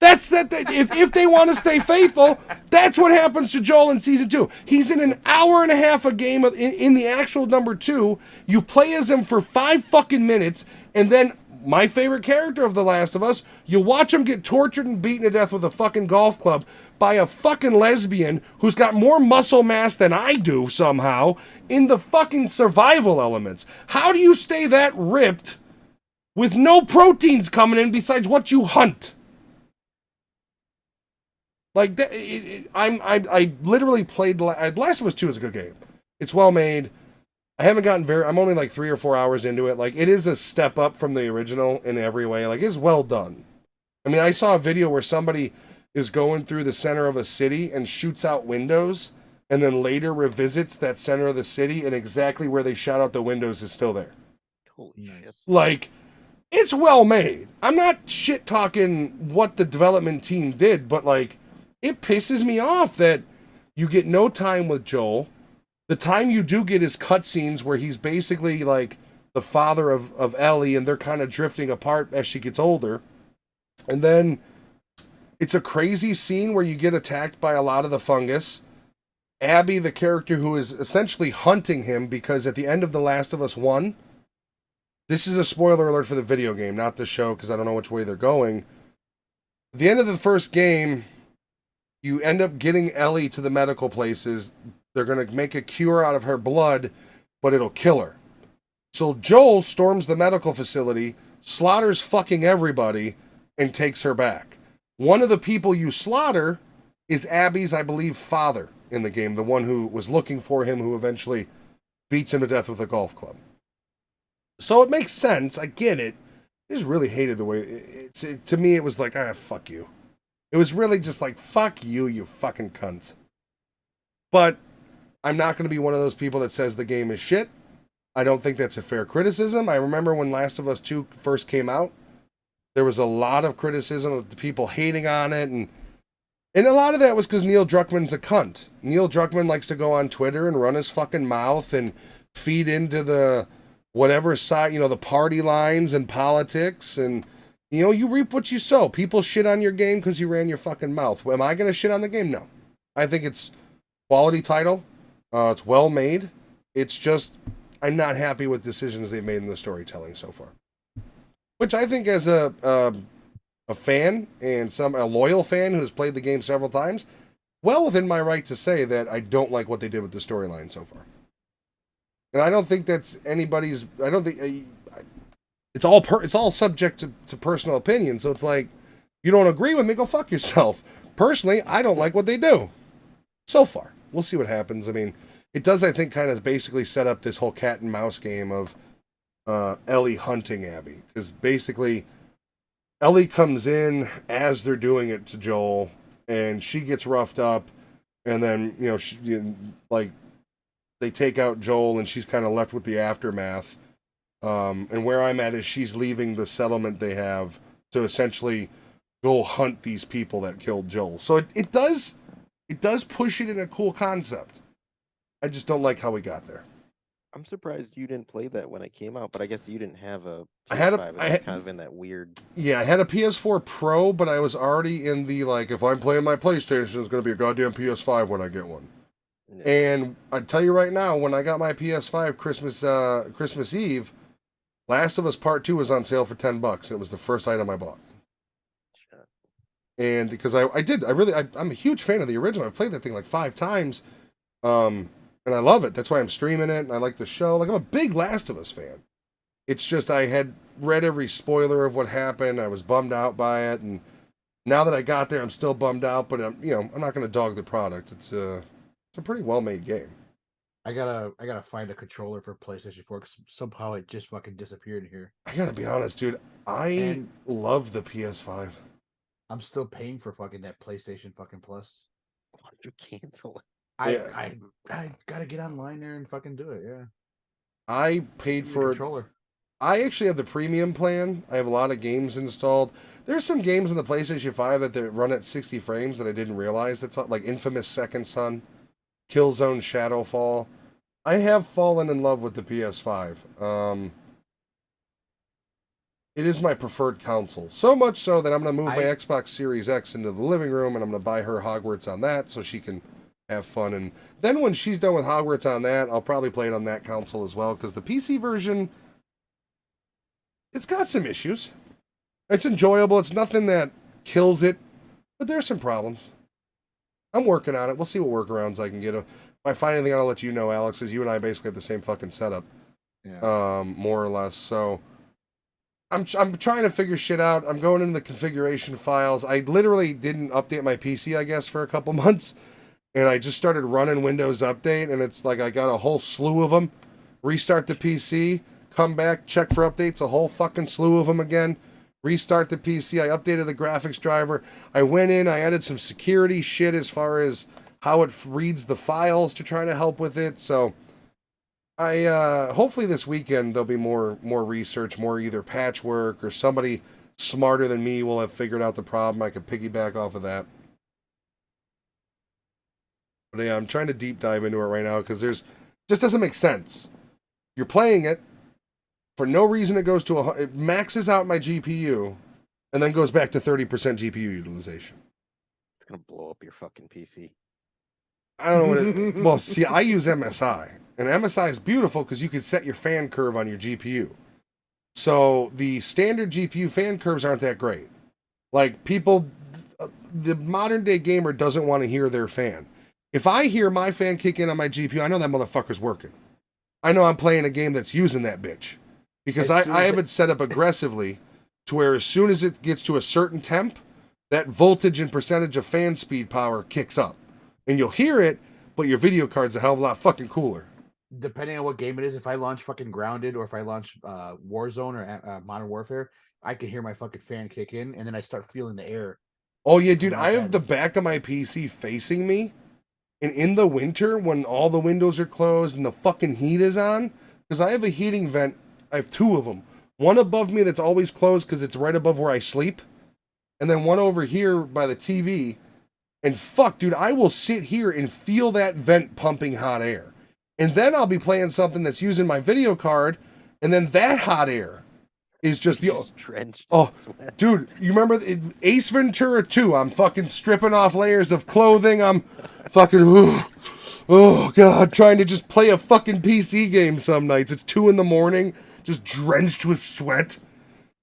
If they want to stay faithful, that's what happens to Joel in season 2. He's in an hour and a half a game in the actual number 2. You play as him for 5 fucking minutes, and then my favorite character of The Last of Us, you watch him get tortured and beaten to death with a fucking golf club by a fucking lesbian who's got more muscle mass than I do somehow in the fucking survival elements. How do you stay that ripped with no proteins coming in besides what you hunt? Like, I literally played, Last of Us 2 is a good game. It's well made. I haven't gotten I'm only like 3 or 4 hours into it. Like, it is a step up from the original in every way. Like, it's well done. I mean, I saw a video where somebody is going through the center of a city and shoots out windows, and then later revisits that center of the city, and exactly where they shot out the windows is still there. Holy shit. Like, it's well made. I'm not shit talking what the development team did, but like, it pisses me off that you get no time with Joel. The time you do get is cutscenes where he's basically like the father of Ellie, and they're kind of drifting apart as she gets older. And then it's a crazy scene where you get attacked by a lot of the fungus. Abby, the character who is essentially hunting him, because at the end of The Last of Us 1, this is a spoiler alert for the video game, not the show, because I don't know which way they're going. At the end of the first game, you end up getting Ellie to the medical places. They're going to make a cure out of her blood, but it'll kill her. So Joel storms the medical facility, slaughters fucking everybody, and takes her back. One of the people you slaughter is Abby's, I believe, father in the game, the one who was looking for him, who eventually beats him to death with a golf club. So it makes sense. I get it. I just really hated the way to me, it was like, fuck you. It was really just like, fuck you, you fucking cunts. But I'm not going to be one of those people that says the game is shit. I don't think that's a fair criticism. I remember when Last of Us 2 first came out, there was a lot of criticism of the people hating on it, and a lot of that was because Neil Druckmann's a cunt. Neil Druckmann likes to go on Twitter and run his fucking mouth and feed into the whatever side, the party lines and politics, and you reap what you sow. People shit on your game because you ran your fucking mouth. Am I going to shit on the game? No. I think it's quality title. It's well made. It's just, I'm not happy with decisions they've made in the storytelling so far. Which I think, as a fan and a loyal fan who has played the game several times, well within my right to say that I don't like what they did with the storyline so far. And I don't think that's anybody's. I don't think it's all subject to personal opinion. So it's like, You don't agree with me, go fuck yourself. Personally, I don't like what they do. So far. We'll see what happens. I mean, it does, I think, kind of basically set up this whole cat and mouse game of Ellie hunting Abby. Because basically, Ellie comes in as they're doing it to Joel, and she gets roughed up, and then, they take out Joel, and she's kind of left with the aftermath. And where I'm at is she's leaving the settlement they have to essentially go hunt these people that killed Joel. So it does push it in a cool concept. I just don't like how we got there. I'm surprised you didn't play that when it came out, but I guess you didn't have a I had PS5. It was kind of in that weird. Yeah, I had a PS4 Pro, but I was already in the, like, if I'm playing my PlayStation, it's going to be a goddamn PS5 when I get one. Yeah. And I tell you right now, when I got my PS5 Christmas Eve, Last of Us Part 2 was on sale for $10, and it was the first item I bought. Shit. And because I'm a huge fan of the original. I've played that thing like 5 times. And I love it. That's why I'm streaming it, and I like the show. Like, I'm a big Last of Us fan. It's just I had read every spoiler of what happened. I was bummed out by it, and now that I got there, I'm still bummed out. But I'm not going to dog the product. It's a pretty well made game. I gotta find a controller for PlayStation 4 because somehow it just fucking disappeared here. I gotta be honest, dude. I love the PS5. I'm still paying for fucking that PlayStation fucking Plus. Why did you cancel it? I gotta get online there and fucking do it. Yeah. I paid for it. Controller. I actually have the premium plan. I have a lot of games installed. There's some games on the PlayStation 5 that they run at 60 frames that I didn't realize. That's like Infamous Second Son, Killzone Shadowfall. I have fallen in love with the PS5. It is my preferred console. So much so that I'm going to move my Xbox Series X into the living room, and I'm going to buy her Hogwarts on that so she can have fun. And then when she's done with Hogwarts on that, I'll probably play it on that console as well, because the PC version, it's got some issues. It's enjoyable. It's nothing that kills it, but there's some problems. I'm working on it. We'll see what workarounds I can get. If I find anything, I'll let you know, Alex, because you and I basically have the same fucking setup, more or less. So I'm trying to figure shit out. I'm going into the configuration files. I literally didn't update my PC, I guess, for a couple months. And I just started running Windows Update, and it's like I got a whole slew of them. Restart the PC, come back, check for updates, a whole fucking slew of them again. Restart the PC. I updated the graphics driver. I went in, I added some security shit as far as how it reads the files to try to help with it. So I hopefully this weekend there'll be more research, more either patchwork or somebody smarter than me will have figured out the problem. I could piggyback off of that. But yeah, I'm trying to deep dive into it right now because just doesn't make sense. You're playing it, for no reason it maxes out my GPU, and then goes back to 30% GPU utilization. It's gonna blow up your fucking PC. I don't know what it... Well, see, I use MSI, and MSI is beautiful because you can set your fan curve on your GPU. So the standard GPU fan curves aren't that great. Like, the modern day gamer doesn't want to hear their fan. If I hear my fan kick in on my GPU, I know that motherfucker's working. I know I'm playing a game that's using that bitch. Because I have it set up aggressively to where as soon as it gets to a certain temp, that voltage and percentage of fan speed power kicks up. And you'll hear it, but your video card's a hell of a lot fucking cooler. Depending on what game it is, if I launch fucking Grounded or if I launch Warzone or Modern Warfare, I can hear my fucking fan kick in, and then I start feeling the air. Oh yeah, dude, I have the back of my PC facing me. And in the winter, when all the windows are closed and the fucking heat is on, because I have a heating vent, I have 2 of them. One above me that's always closed because it's right above where I sleep. And then one over here by the TV. And fuck, dude, I will sit here and feel that vent pumping hot air. And then I'll be playing something that's using my video card. And then that hot air is just drenched. Oh, dude, you remember Ace Ventura 2? I'm fucking stripping off layers of clothing. I'm fucking, oh God, trying to just play a fucking PC game some nights. It's 2 a.m, just drenched with sweat.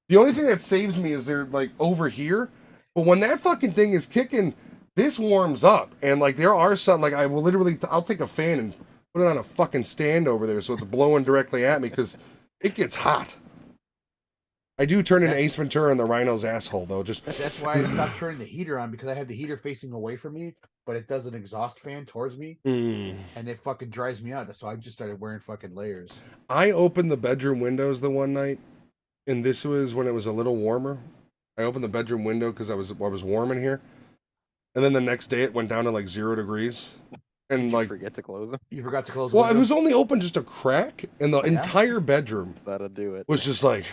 The only thing that saves me is they're like over here. But when that fucking thing is kicking, this warms up. And like there are some, like I will literally, I'll take a fan and put it on a fucking stand over there so it's blowing directly at me because it gets hot. I do turn into Ace Ventura in the rhino's asshole, though. Just That's why I stopped turning the heater on, because I have the heater facing away from me, but it does an exhaust fan towards me, and it fucking dries me out. So I just started wearing fucking layers. I opened the bedroom windows the one night, and this was when it was a little warmer. I opened the bedroom window because I was warm in here, and then the next day it went down to like 0 degrees, and Did like you forget to close them? You forgot to close the well, it window? was only open just a crack, and the entire bedroom That'll do it. was just like.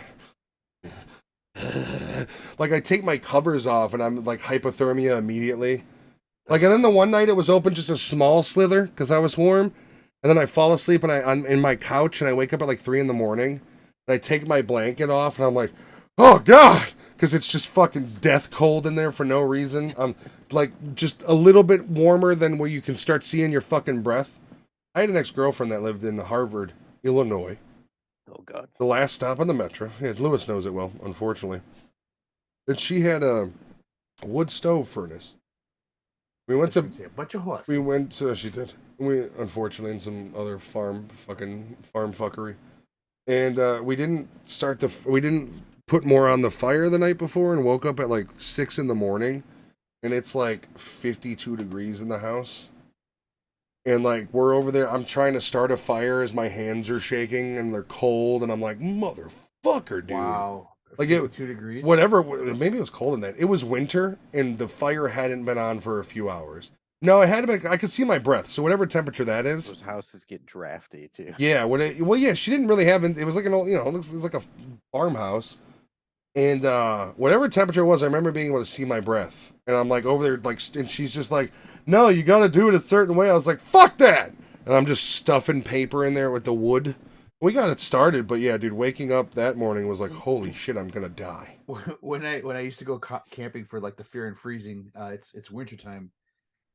Like I take my covers off and I'm like hypothermia immediately. Like, and then the one night it was open just a small slither because I was warm, and then I fall asleep and I'm in my couch and I wake up at like 3 a.m. and I take my blanket off and I'm like, oh god, because it's just fucking death cold in there for no reason. Like just a little bit warmer than where you can start seeing your fucking breath. I had an ex-girlfriend that lived in Harvard, Illinois. Oh god. The last stop on the metro. Yeah, Lewis knows it well, unfortunately. And she had a wood stove furnace. We went to. A bunch of horses. We went to. She did. We unfortunately in some other farm fuckery, and we didn't start the. We didn't put more on the fire the night before, and woke up at like 6 a.m, and it's like 52 degrees in the house. And like we're over there, I'm trying to start a fire as my hands are shaking and they're cold, and I'm like, motherfucker, dude. Wow. Like 52 degrees. Whatever. Maybe it was cold in that. It was winter, and the fire hadn't been on for a few hours. No, it had been. I could see my breath. So whatever temperature that is. Those houses get drafty too. Yeah. Well, yeah. She didn't really have. It was like an old. It was like a farmhouse, and whatever temperature it was, I remember being able to see my breath, and I'm like over there, like, and she's just like, no, you got to do it a certain way. I was like, fuck that. And I'm just stuffing paper in there with the wood. We got it started, but yeah, dude, waking up that morning was like, holy shit, I'm gonna die. When I used to go camping for like the fear and freezing, it's wintertime,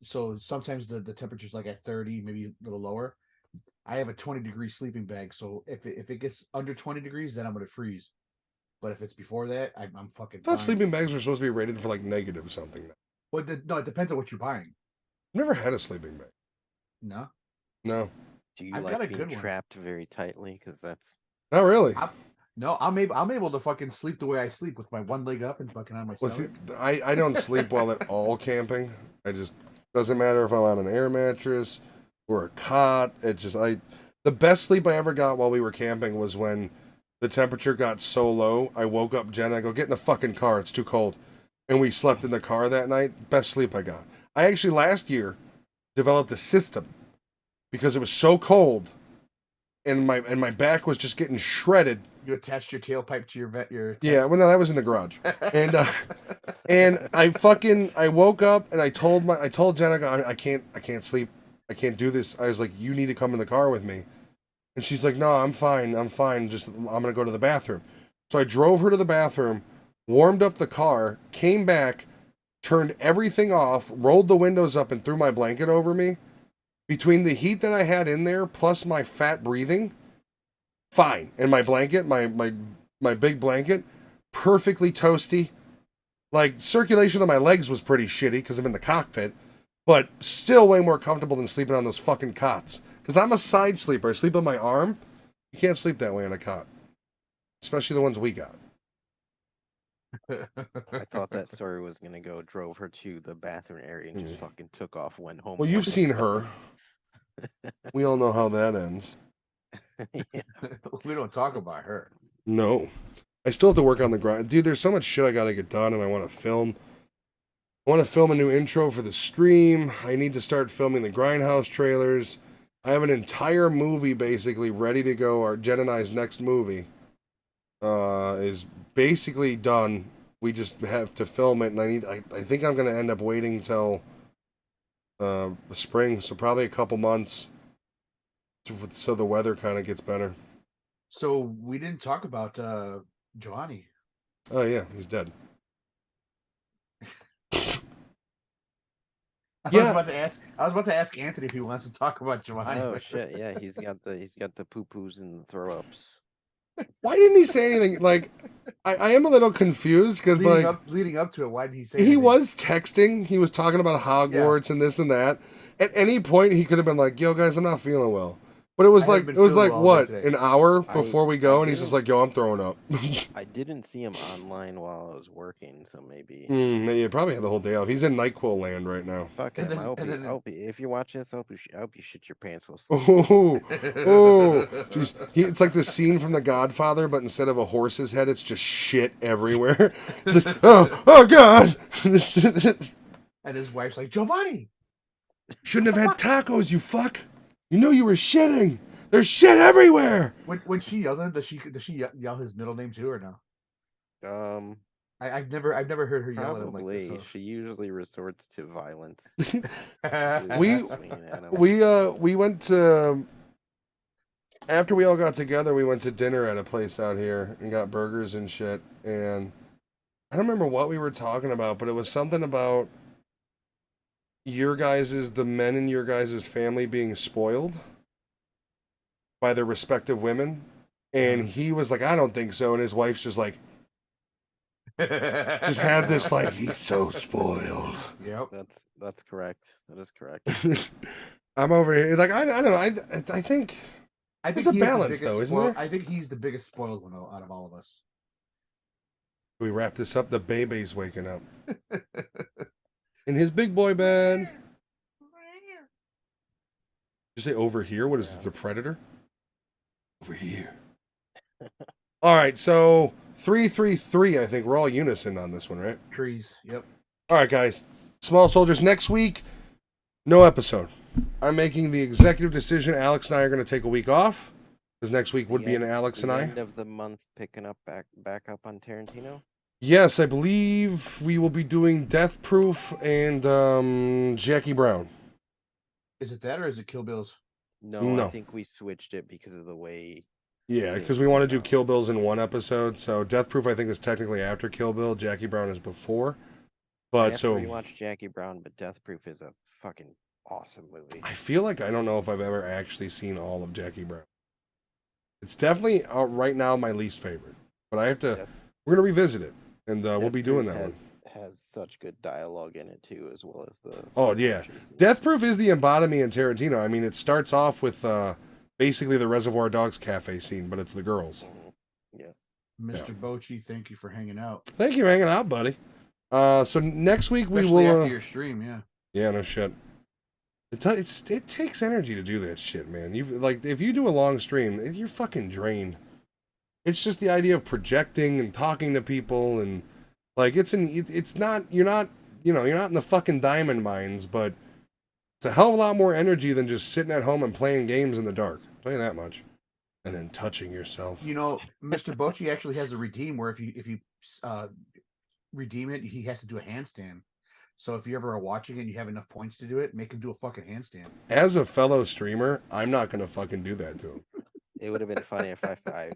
so sometimes the temperature's like at 30, maybe a little lower. I have a 20-degree sleeping bag, so if it gets under 20 degrees, then I'm gonna freeze. But if it's before that, I'm fucking. I thought fine. sleeping bags were supposed to be rated for like negative something. Well, no, it depends on what you're buying. I've never had a sleeping bag. No. No. Do you I've like got a being good one. trapped very tightly? Because that's Not really. No, I'm able to fucking sleep the way I sleep with my one leg up and fucking on my Well, stomach. see, I don't sleep well at all camping. I just doesn't matter if I'm on an air mattress or a cot. The best sleep I ever got while we were camping was when the temperature got so low. I woke up Jenna. I go, get in the fucking car. It's too cold. And we slept in the car that night. Best sleep I got. I actually last year developed a system because it was so cold, and my back was just getting shredded. You attached your tailpipe to your Yeah, well, no, that was in the garage, and I woke up and I told Jenna, I can't sleep, I can't do this. I was like, you need to come in the car with me, and she's like, no, I'm fine, just I'm gonna go to the bathroom. So I drove her to the bathroom, warmed up the car, came back, turned everything off, rolled the windows up, and threw my blanket over me. Between the heat that I had in there, plus my fat breathing, fine. And my blanket, my big blanket, perfectly toasty. Like, circulation on my legs was pretty shitty because I'm in the cockpit, but still way more comfortable than sleeping on those fucking cots. Because I'm a side sleeper. I sleep on my arm. You can't sleep that way on a cot. Especially the ones we got. I thought that story was gonna go. Drove her to the bathroom area and just fucking took off. Went home. Well, you've seen her. We all know how that ends. Yeah. We don't talk about her. No. I still have to work on the grind. Dude, there's so much shit I gotta get done, and I want to film. I want to film a new intro for the stream. I need to start filming the Grindhouse trailers. I have an entire movie basically ready to go. Our Jen and I's next movie is basically done. We just have to film it, and I think I'm gonna end up waiting till the spring, so probably a couple months, so the weather kind of gets better. So we didn't talk about Giovanni. Oh yeah, he's dead. I Yeah. was about to ask Anthony if he wants to talk about Giovanni. Oh shit! Yeah, he's got the poo poos and throw ups. Why didn't he say anything? Like, I am a little confused because leading up to it, why did he say? he anything? was texting. He was talking about Hogwarts and this and that. At any point, he could have been like, "Yo, guys, I'm not feeling well." But it was I haven't like been feeling well what, today. an hour I- before we I go, and he's just didn't- like, "Yo, I'm throwing up." I didn't see him online while I was working, so maybe. Yeah, probably had the whole day off. He's in NyQuil land right now. Fuck And him. then- and then- I hope if you're watching this, I hope you shit your pants while Oh, oh, jeez. It's like the scene from The Godfather, but instead of a horse's head, it's just shit everywhere. It's like, oh God! And his wife's like, Giovanni. Shouldn't have had tacos, you fuck! You knew you were shitting. There's shit everywhere. When she yells at him, does she yell his middle name too or no? I've never heard her yell at him like Probably. this. She usually resorts to violence. We went to, after we all got together, we went to dinner at a place out here and got burgers and shit. And I don't remember what we were talking about, but it was something about the men in your guys' family being spoiled by their respective women. And he was like, I don't think so. And his wife's just like, just had this like, he's so spoiled. Yep. That's correct. That is correct. I'm over here like I don't know. I think there's a he is the balance, biggest though, isn't spoiled- there? I think he's the biggest spoiled one out of all of us. we wrap this up. The baby's waking up in his big boy bed. Did you say over here? What is it? The predator? Over here. All right, so 333. I think we're all unison on this one, right? Trees. Yep. All right, guys. Small Soldiers next week. No episode. I'm making the executive decision. Alex and I are going to take a week off because next week would be an Alex and the I. End of the month, picking up back up on Tarantino. Yes, I believe we will be doing Death Proof and Jackie Brown. Is it that or is it Kill Bill's? No, I think we switched it because of the way. Yeah, because we want to do Kill Bills in one episode. So Death Proof, I think, is technically after Kill Bill. Jackie Brown is before. But so we watched Jackie Brown, but Death Proof is a fucking awesome movie. I feel like I don't know if I've ever actually seen all of Jackie Brown. It's definitely right now my least favorite. But I have to. We're gonna revisit it, and we'll be doing that one. Has such good dialogue in it too, as well as the. Oh yeah, Death Proof is the embodiment in Tarantino. I mean, it starts off with basically the Reservoir Dogs cafe scene, but it's the girls. Yeah. Mr. Bochy, thank you for hanging out. Thank you for hanging out, buddy. So next week Especially we will. after your stream, yeah. Yeah, no shit. It takes energy to do that shit, man. You like if you do a long stream, you're fucking drained. It's just the idea of projecting and talking to people and like it's not you're not in the fucking diamond mines, but it's a hell of a lot more energy than just sitting at home and playing games in the dark. I'll tell you that much. And then touching yourself. You know, Mr. Bochy actually has a redeem where if you redeem it, he has to do a handstand. So if you ever are watching it and you have enough points to do it, make him do a fucking handstand. As a fellow streamer, I'm not gonna fucking do that to him. It would have been funny if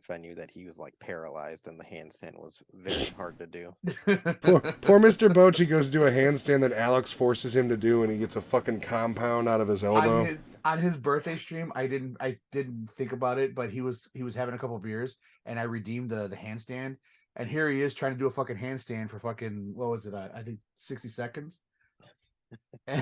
I knew that he was like paralyzed and the handstand was very hard to do. Poor Mr. Bochy goes to do a handstand that Alex forces him to do, and he gets a fucking compound out of his elbow. On his birthday stream, I didn't think about it, but he was having a couple beers, and I redeemed the handstand, and here he is trying to do a fucking handstand for fucking what was it? I think 60 seconds.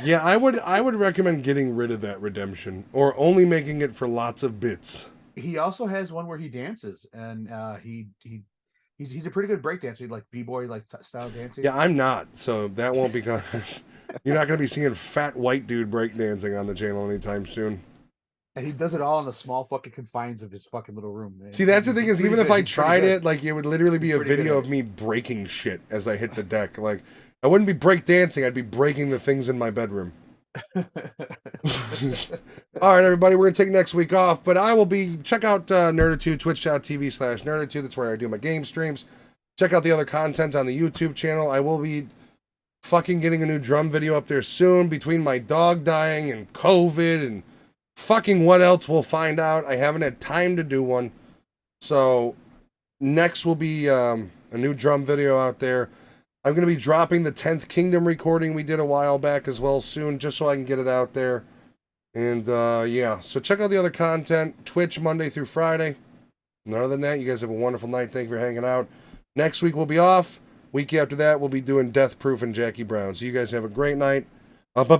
Yeah, I would recommend getting rid of that redemption, or only making it for lots of bits. He also has one where he dances, and he's a pretty good break dancer, like b-boy style dancing. Yeah, I'm not, so that won't be. You're not going to be seeing fat white dude breakdancing on the channel anytime soon. And he does it all in the small fucking confines of his fucking little room. Man. See, that's the thing is, even if I tried it, like it would literally be a video good. of me breaking shit as I hit the deck. Like I wouldn't be breakdancing; I'd be breaking the things in my bedroom. All right, everybody, we're gonna take next week off, but I will be check out Nerdattude, twitch.tv/Nerdattude. That's where I do my game streams. Check out the other content on the YouTube channel. I will be fucking getting a new drum video up there soon. Between my dog dying and COVID and fucking what else, we'll find out. I haven't had time to do one, so next will be a new drum video out there. I'm going to be dropping the 10th Kingdom recording we did a while back as well soon, just so I can get it out there. And, yeah, so check out the other content. Twitch, Monday through Friday. And other than that, you guys have a wonderful night. Thank you for hanging out. Next week we'll be off. Week after that, we'll be doing Death Proof and Jackie Brown. So you guys have a great night. Bye-bye.